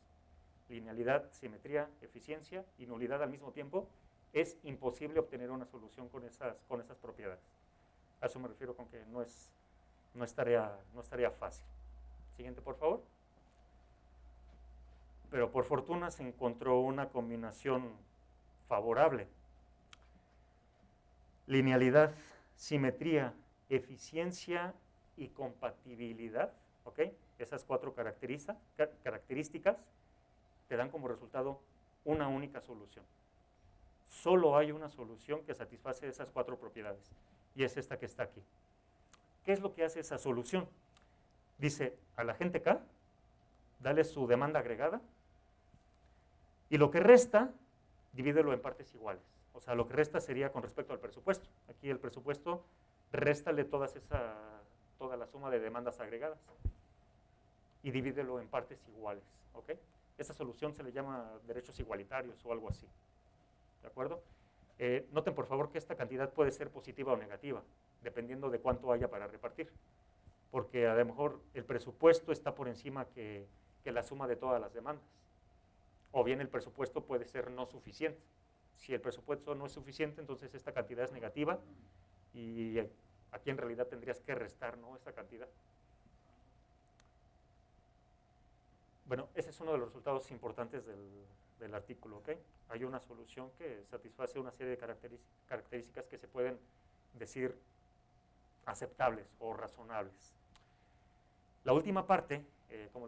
[SPEAKER 2] Linealidad, simetría, eficiencia y nulidad al mismo tiempo. Es imposible obtener una solución con esas propiedades. A eso me refiero con que no es tarea fácil. Siguiente, por favor. Pero por fortuna se encontró una combinación favorable. Linealidad, simetría, eficiencia y compatibilidad, ¿ok? Esas 4 características te dan como resultado una única solución. Solo hay una solución que satisface esas 4 propiedades, y es esta que está aquí. ¿Qué es lo que hace esa solución? Dice al agente K, dale su demanda agregada, y lo que resta, divídelo en partes iguales. O sea, lo que resta sería con respecto al presupuesto. Aquí el presupuesto, réstale toda la suma de demandas agregadas y divídelo en partes iguales. ¿Okay? Esta solución se le llama derechos igualitarios o algo así. ¿De acuerdo? Noten por favor que esta cantidad puede ser positiva o negativa, dependiendo de cuánto haya para repartir. Porque a lo mejor el presupuesto está por encima que la suma de todas las demandas. O bien el presupuesto puede ser no suficiente. Si el presupuesto no es suficiente, entonces esta cantidad es negativa, y aquí en realidad tendrías que restar, ¿no?, esta cantidad. Bueno, ese es uno de los resultados importantes del artículo. ¿Okay? Hay una solución que satisface una serie de características que se pueden decir aceptables o razonables. La última parte, como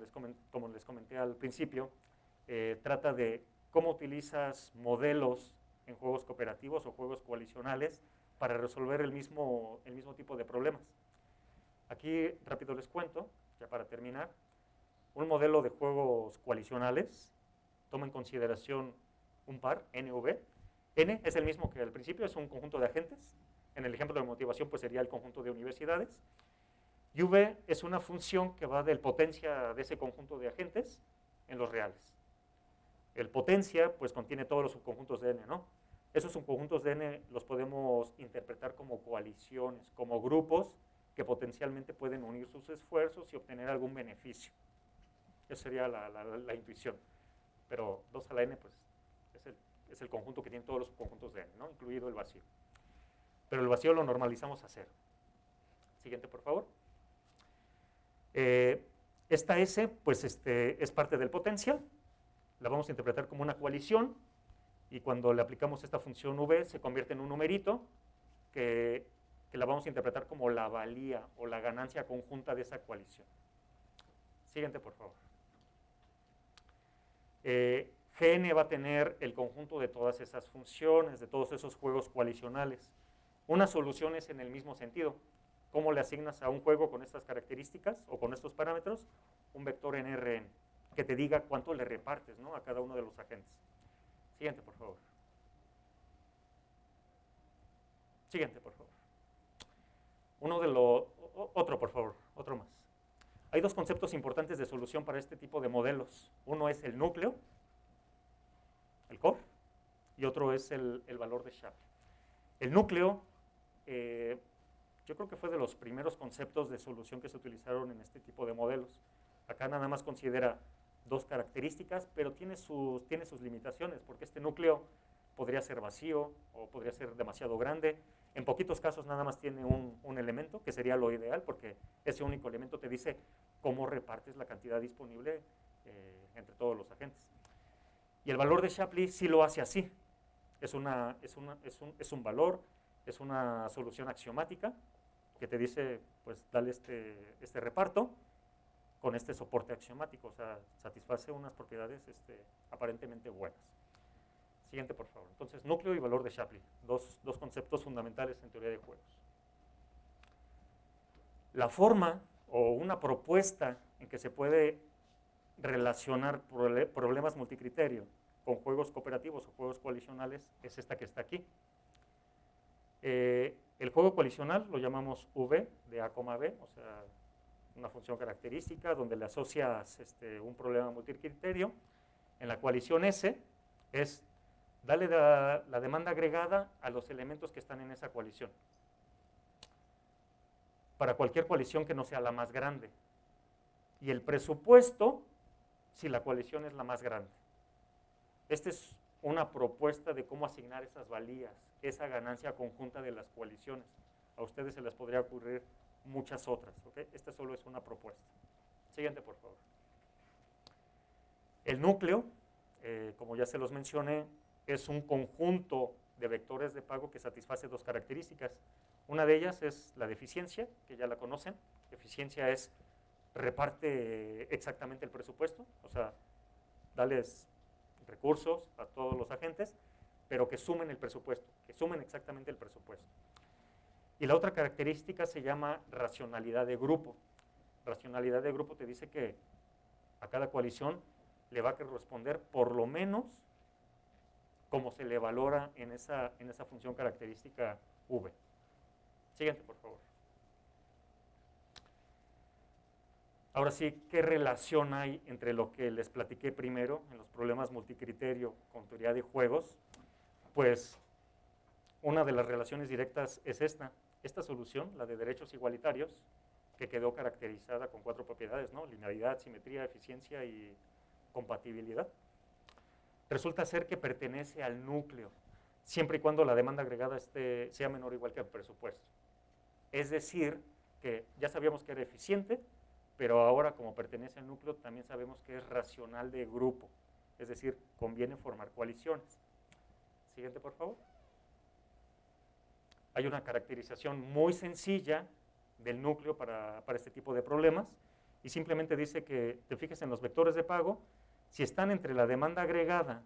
[SPEAKER 2] les comenté al principio, trata de cómo utilizas modelos en juegos cooperativos o juegos coalicionales para resolver el mismo tipo de problemas. Aquí rápido les cuento, ya para terminar. Un modelo de juegos coalicionales toma en consideración un par, NV. N es el mismo que al principio, es un conjunto de agentes. En el ejemplo de motivación pues sería el conjunto de universidades. Y V es una función que va del potencia de ese conjunto de agentes en los reales. El potencia pues contiene todos los subconjuntos de N, ¿no? Esos subconjuntos de N los podemos interpretar como coaliciones, como grupos que potencialmente pueden unir sus esfuerzos y obtener algún beneficio. Esa sería la intuición. Pero 2 a la N pues es el conjunto que tiene todos los subconjuntos de N, ¿no?, incluido el vacío. Pero el vacío lo normalizamos a 0. Siguiente, por favor. Esta S pues es parte del potencial. La vamos a interpretar como una coalición, y cuando le aplicamos esta función V se convierte en un numerito que la vamos a interpretar como la valía o la ganancia conjunta de esa coalición. Siguiente, por favor. Gn va a tener el conjunto de todas esas funciones, de todos esos juegos coalicionales. Una solución es en el mismo sentido. ¿Cómo le asignas a un juego con estas características o con estos parámetros? Un vector en Rn que te diga cuánto le repartes, ¿no?, a cada uno de los agentes. Siguiente, por favor. Siguiente, por favor. Otro, por favor, otro más. Hay dos conceptos importantes de solución para este tipo de modelos. Uno es el núcleo, el core, y otro es el valor de Shapley. El núcleo, yo creo que fue de los primeros conceptos de solución que se utilizaron en este tipo de modelos. Acá nada más considera dos características, pero tiene sus limitaciones, porque este núcleo podría ser vacío o podría ser demasiado grande. En poquitos casos nada más tiene un elemento, que sería lo ideal, porque ese único elemento te dice cómo repartes la cantidad disponible entre todos los agentes. Y el valor de Shapley sí lo hace así. Es un valor, es una solución axiomática que te dice, pues dale este reparto con este soporte axiomático, o sea, satisface unas propiedades aparentemente buenas. Siguiente, por favor. Entonces, núcleo y valor de Shapley, dos conceptos fundamentales en teoría de juegos. La forma o una propuesta en que se puede relacionar problemas multicriterio con juegos cooperativos o juegos coalicionales es esta que está aquí. El juego coalicional lo llamamos V de A, B, o sea, una función característica donde le asocias un problema multicriterio. En la coalición S es darle la demanda agregada a los elementos que están en esa coalición. Para cualquier coalición que no sea la más grande. Y el presupuesto si la coalición es la más grande. Esta es una propuesta de cómo asignar esas valías, esa ganancia conjunta de las coaliciones. A ustedes se les podría ocurrir muchas otras, ¿ok? Esta solo es una propuesta. Siguiente, por favor. El núcleo, como ya se los mencioné, es un conjunto de vectores de pago que satisface dos características. Una de ellas es la de eficiencia, que ya la conocen. Eficiencia es reparte exactamente el presupuesto, o sea, dales recursos a todos los agentes, pero que sumen el presupuesto, que sumen exactamente el presupuesto. Y la otra característica se llama racionalidad de grupo. Racionalidad de grupo te dice que a cada coalición le va a corresponder por lo menos como se le valora en esa función característica V. Siguiente, por favor. Ahora sí, ¿qué relación hay entre lo que les platiqué primero en los problemas multicriterio con teoría de juegos? Pues una de las relaciones directas es esta solución, la de derechos igualitarios, que quedó caracterizada con 4 propiedades, ¿no? Linealidad, simetría, eficiencia y compatibilidad. Resulta ser que pertenece al núcleo, siempre y cuando la demanda agregada sea menor o igual que el presupuesto. Es decir, que ya sabíamos que era eficiente, pero ahora como pertenece al núcleo también sabemos que es racional de grupo, es decir, conviene formar coaliciones. Siguiente, por favor. Hay una caracterización muy sencilla del núcleo para este tipo de problemas y simplemente dice que te fijes en los vectores de pago, si están entre la demanda agregada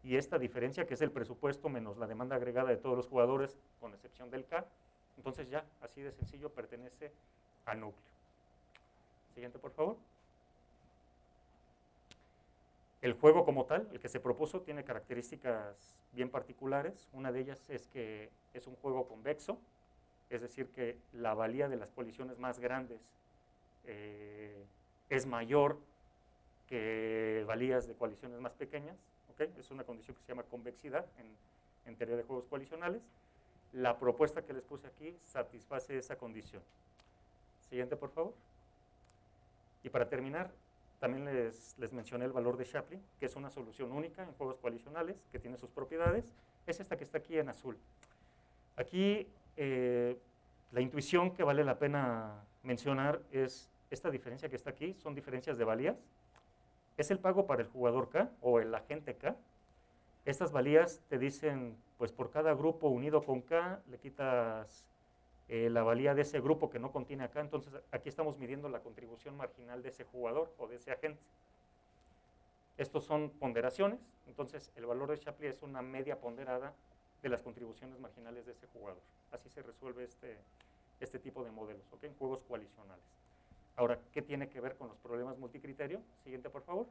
[SPEAKER 2] y esta diferencia que es el presupuesto menos la demanda agregada de todos los jugadores con excepción del K, entonces ya, así de sencillo, pertenece al núcleo. Siguiente, por favor. El juego como tal, el que se propuso, tiene características bien particulares. Una de ellas es que es un juego convexo, es decir, que la valía de las coaliciones más grandes es mayor que valías de coaliciones más pequeñas. ¿Okay? Es una condición que se llama convexidad en teoría de juegos coalicionales. La propuesta que les puse aquí satisface esa condición. Siguiente, por favor. Y para terminar, también les mencioné el valor de Shapley, que es una solución única en juegos coalicionales, que tiene sus propiedades. Es esta que está aquí en azul. Aquí la intuición que vale la pena mencionar es esta diferencia que está aquí, son diferencias de valías. Es el pago para el jugador K o el agente K. Estas valías te dicen, pues por cada grupo unido con K, le quitas la valía de ese grupo que no contiene acá, entonces aquí estamos midiendo la contribución marginal de ese jugador o de ese agente. Estos son ponderaciones, entonces el valor de Shapley es una media ponderada de las contribuciones marginales de ese jugador. Así se resuelve este tipo de modelos, ¿okay? En juegos coalicionales. Ahora, ¿qué tiene que ver con los problemas multicriterio? Siguiente, por favor.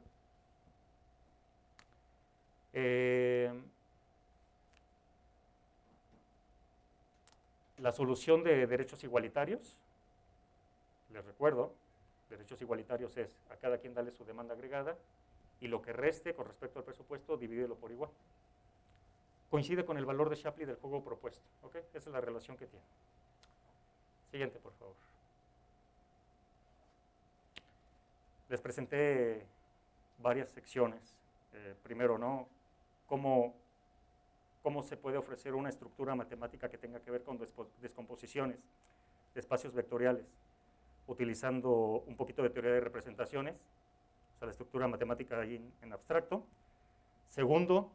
[SPEAKER 2] la solución de derechos igualitarios, les recuerdo, derechos igualitarios es a cada quien darle su demanda agregada y lo que reste con respecto al presupuesto, divídelo por igual. Coincide con el valor de Shapley del juego propuesto. ¿Ok? Esa es la relación que tiene. Siguiente, por favor. Les presenté varias secciones. Primero, ¿no? ¿Cómo se puede ofrecer una estructura matemática que tenga que ver con descomposiciones de espacios vectoriales, utilizando un poquito de teoría de representaciones, o sea, la estructura matemática ahí en abstracto. Segundo,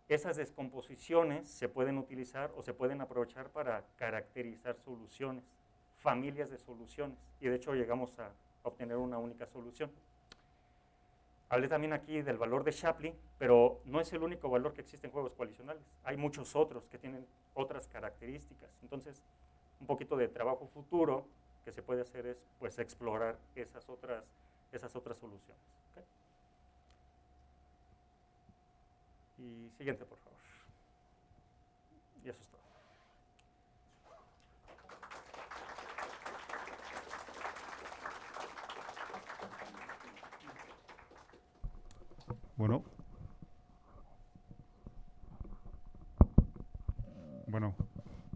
[SPEAKER 2] esas descomposiciones se pueden utilizar o se pueden aprovechar para caracterizar soluciones, familias de soluciones, y de hecho llegamos a obtener una única solución. Hablé también aquí del valor de Shapley, pero no es el único valor que existe en juegos coalicionales. Hay muchos otros que tienen otras características. Entonces, un poquito de trabajo futuro que se puede hacer es pues, explorar esas otras soluciones. ¿Okay? Y siguiente, por favor. Y eso es todo.
[SPEAKER 1] Bueno,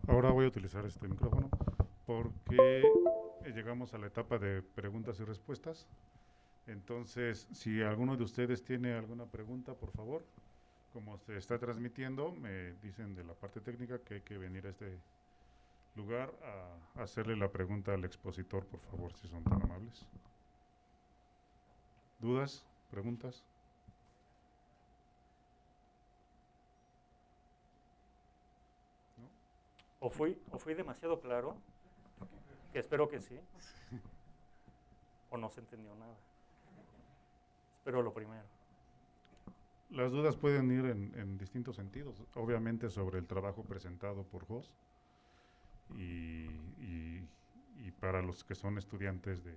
[SPEAKER 1] ahora voy a utilizar este micrófono porque llegamos a la etapa de preguntas y respuestas. Entonces, si alguno de ustedes tiene alguna pregunta, por favor, como se está transmitiendo, me dicen de la parte técnica que hay que venir a este lugar a hacerle la pregunta al expositor, por favor, si son tan amables. ¿Dudas? ¿Preguntas?
[SPEAKER 2] ¿O fui demasiado claro? Que espero que sí. ¿O no se entendió nada? Espero lo primero.
[SPEAKER 1] Las dudas pueden ir en distintos sentidos, obviamente sobre el trabajo presentado por Jos y para los que son estudiantes de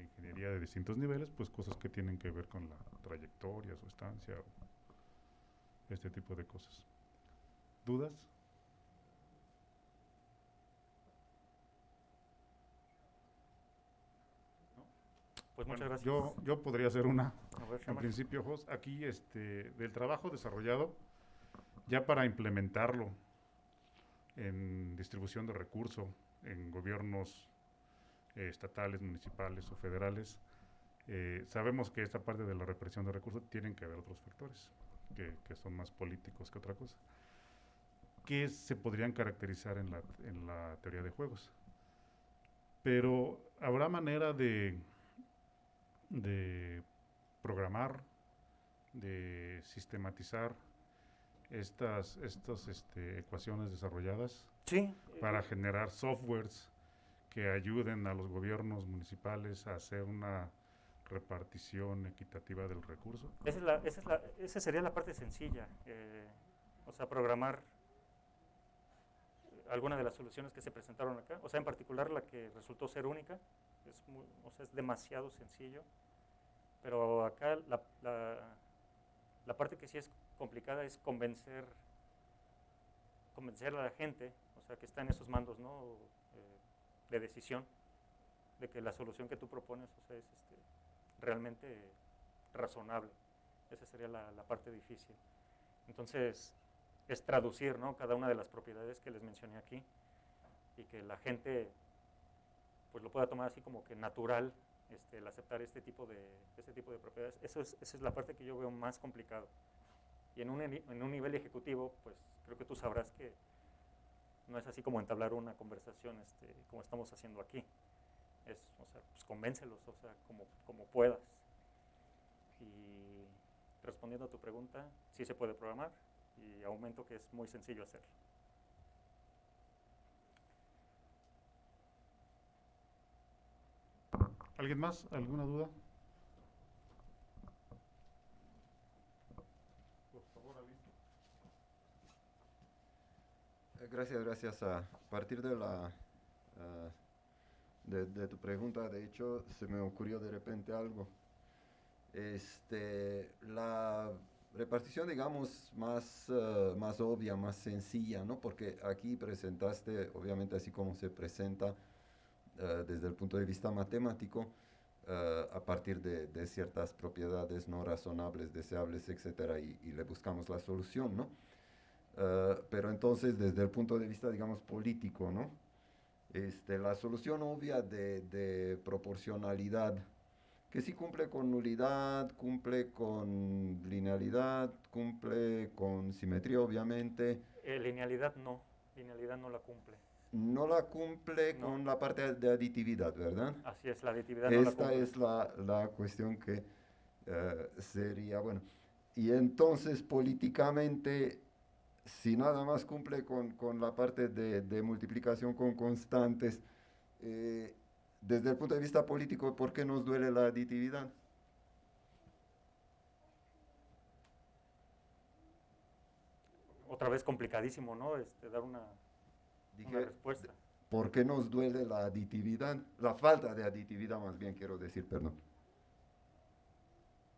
[SPEAKER 1] ingeniería de distintos niveles, pues cosas que tienen que ver con la trayectoria, su estancia, o este tipo de cosas. ¿Dudas?
[SPEAKER 2] Pues muchas gracias.
[SPEAKER 1] Yo podría hacer una.
[SPEAKER 2] A ver,
[SPEAKER 1] En principio, Jos, aquí del trabajo desarrollado, ya para implementarlo en distribución de recursos, en gobiernos estatales, municipales o federales, sabemos que esta parte de la represión de recursos tienen que haber otros factores que son más políticos que otra cosa. ¿Qué se podrían caracterizar en la teoría de juegos? Pero habrá manera de programar, de sistematizar estas ecuaciones desarrolladas
[SPEAKER 2] sí,
[SPEAKER 1] para generar softwares que ayuden a los gobiernos municipales a hacer una repartición equitativa del recurso.
[SPEAKER 2] Esa sería la parte sencilla, o sea, programar alguna de las soluciones que se presentaron acá, o sea, en particular la que resultó ser única, es demasiado sencillo, pero acá la parte que sí es complicada es convencer a la gente, o sea, que está en esos mandos, ¿no? De decisión, de que la solución que tú propones, o sea, es realmente razonable. Esa sería la parte difícil. Entonces, es traducir, ¿no? Cada una de las propiedades que les mencioné aquí y que la gente pues lo pueda tomar así como que natural el aceptar este tipo de propiedades. Esa es la parte que yo veo más complicado. Y en un nivel ejecutivo, pues creo que tú sabrás que no es así como entablar una conversación como estamos haciendo aquí. O sea, pues convéncelos, o sea, como puedas. Y respondiendo a tu pregunta, sí se puede programar y aumento que es muy sencillo hacerlo.
[SPEAKER 1] ¿Alguien más? ¿Alguna duda? Por favor, Alicia.
[SPEAKER 4] Gracias. A partir de de tu pregunta, de hecho, se me ocurrió de repente algo. La repartición, digamos, más obvia, más sencilla, ¿no? Porque aquí presentaste, obviamente, así como se presenta desde el punto de vista matemático, a partir de ciertas propiedades no razonables, deseables, etcétera, y le buscamos la solución, ¿no? Pero entonces, desde el punto de vista, digamos, político, ¿no? La solución obvia de proporcionalidad, que sí cumple con nulidad, cumple con linealidad, cumple con simetría, obviamente,
[SPEAKER 2] Linealidad no la cumple.
[SPEAKER 4] no la cumple
[SPEAKER 2] No,
[SPEAKER 4] con la parte de aditividad, ¿verdad?
[SPEAKER 2] así es, la aditividad no la
[SPEAKER 4] Esta
[SPEAKER 2] cumple.
[SPEAKER 4] es la cuestión que sería, bueno, y entonces políticamente, si nada más cumple con la parte de multiplicación con constantes, eh, desde el punto de vista político, ¿por qué nos duele la aditividad?
[SPEAKER 2] Otra vez complicadísimo, ¿no? Dar una
[SPEAKER 4] Dije,
[SPEAKER 2] respuesta.
[SPEAKER 4] ¿por qué nos duele la aditividad? La falta de aditividad, más bien quiero decir, perdón.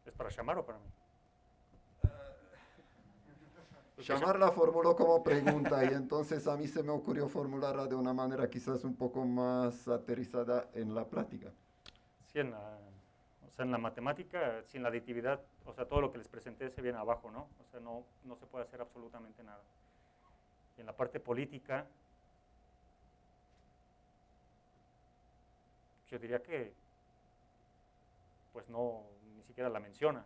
[SPEAKER 2] ¿Es para llamar o para mí?
[SPEAKER 4] Llamar la formuló como pregunta y entonces a mí se me ocurrió formularla de una manera quizás un poco más aterrizada en la plática.
[SPEAKER 2] Sí, o sea, en la matemática, sin la aditividad, o sea, todo lo que les presenté se viene abajo, ¿no? O sea, no se puede hacer absolutamente nada. Y en la parte política, yo diría que, pues no, ni siquiera la mencionas.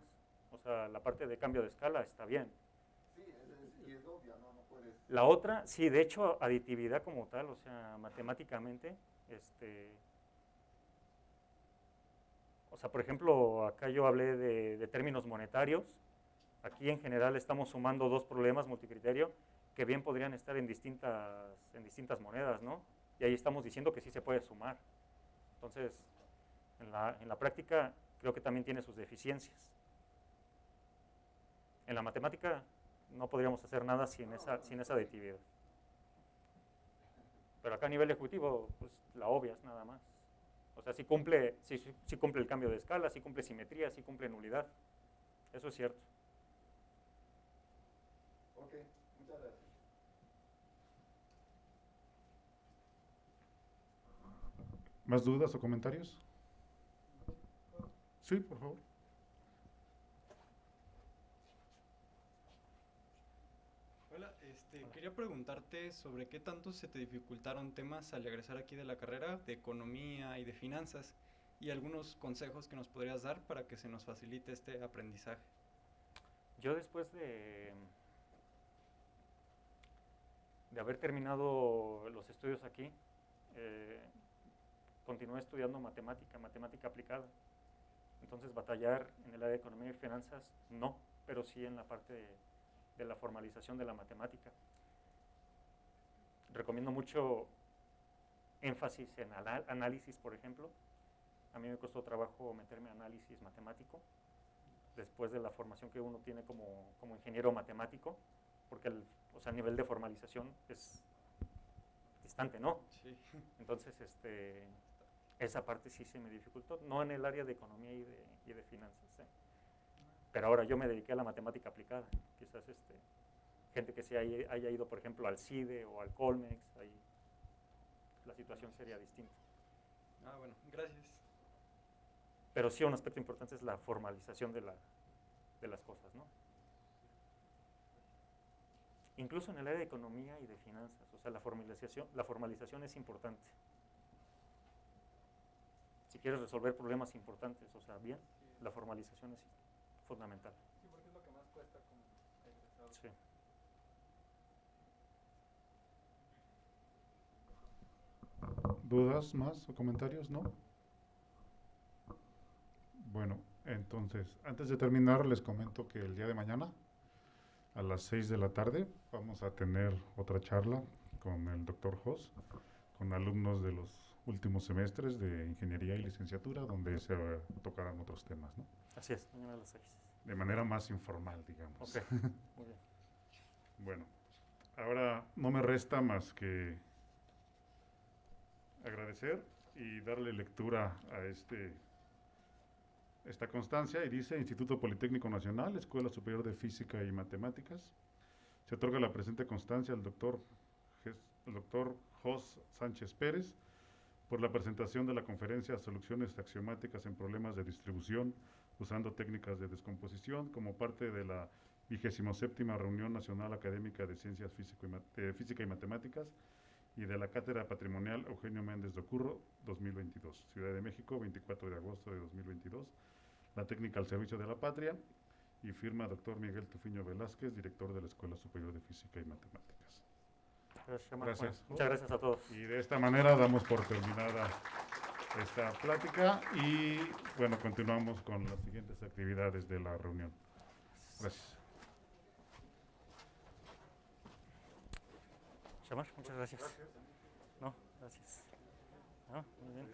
[SPEAKER 2] O sea, la parte de cambio de escala está bien.
[SPEAKER 4] Sí, y es obvia, ¿no? No puedes...
[SPEAKER 2] La otra, sí, de hecho, aditividad como tal, o sea, matemáticamente, o sea, por ejemplo, acá yo hablé de términos monetarios. Aquí en general estamos sumando dos problemas multicriterio que bien podrían estar en distintas monedas, ¿no? Y ahí estamos diciendo que sí se puede sumar. Entonces, en la práctica creo que también tiene sus deficiencias. En la matemática no podríamos hacer nada sin esa aditividad. Pero acá a nivel ejecutivo, pues la obvias nada más. O sea, sí cumple el cambio de escala, sí cumple simetría, sí cumple nulidad. Eso es cierto.
[SPEAKER 4] Ok, muchas gracias.
[SPEAKER 1] ¿Más dudas o comentarios? Sí, por favor.
[SPEAKER 3] Hola, quería preguntarte sobre qué tanto se te dificultaron temas al egresar aquí de la carrera de economía y de finanzas y algunos consejos que nos podrías dar para que se nos facilite este aprendizaje.
[SPEAKER 2] Yo después de haber terminado los estudios aquí, continué estudiando matemática aplicada. Entonces batallar en el área de economía y finanzas no, pero sí en la parte de la formalización de la matemática. Recomiendo mucho énfasis en análisis, por ejemplo. A mí me costó trabajo meterme a análisis matemático después de la formación que uno tiene como ingeniero matemático, porque o sea, el nivel de formalización es distante, ¿no?
[SPEAKER 3] Sí.
[SPEAKER 2] Entonces, esa parte sí se me dificultó, no en el área de economía y de finanzas, ¿eh? Pero ahora yo me dediqué a la matemática aplicada. Quizás gente que se haya ido, por ejemplo, al CIDE o al Colmex, ahí la situación sería distinta.
[SPEAKER 3] Ah, bueno, gracias.
[SPEAKER 2] Pero sí un aspecto importante es la formalización de las cosas, ¿no? Incluso en el área de economía y de finanzas, o sea, la formalización es importante. Si quieres resolver problemas importantes, o sea, bien, la formalización es fundamental.
[SPEAKER 3] Sí, porque es lo que más cuesta como egresado.
[SPEAKER 2] Sí.
[SPEAKER 1] ¿Dudas más o comentarios? ¿No? Bueno, entonces, antes de terminar, les comento que el día de mañana, a las 6 de la tarde, vamos a tener otra charla con el doctor Jos, con alumnos de los últimos semestres de ingeniería y licenciatura, donde se tocarán otros temas, ¿no?
[SPEAKER 2] Así es, mañana a las 6.
[SPEAKER 1] De manera más informal, digamos.
[SPEAKER 2] Ok, muy bien.
[SPEAKER 1] Bueno, ahora no me resta más que agradecer y darle lectura esta constancia y dice: Instituto Politécnico Nacional, Escuela Superior de Física y Matemáticas. Se otorga la presente constancia al doctor Jos Sánchez Pérez por la presentación de la conferencia Soluciones axiomáticas en problemas de distribución usando técnicas de descomposición como parte de la 27ª Reunión Nacional Académica de Ciencias Física y Matemáticas y de la Cátedra Patrimonial Eugenio Méndez de Ocurro 2022, Ciudad de México, 24 de agosto de 2022. La técnica al servicio de la patria, y firma doctor Miguel Tufiño Velázquez, director de la Escuela Superior de Física y Matemáticas.
[SPEAKER 2] Gracias, Xamar.
[SPEAKER 1] Gracias.
[SPEAKER 2] Bueno, muchas gracias a todos.
[SPEAKER 1] Y de esta manera damos por terminada esta plática y bueno, continuamos con las siguientes actividades de la reunión. Gracias.
[SPEAKER 2] Xamar, muchas gracias. No, gracias. Ah, muy bien.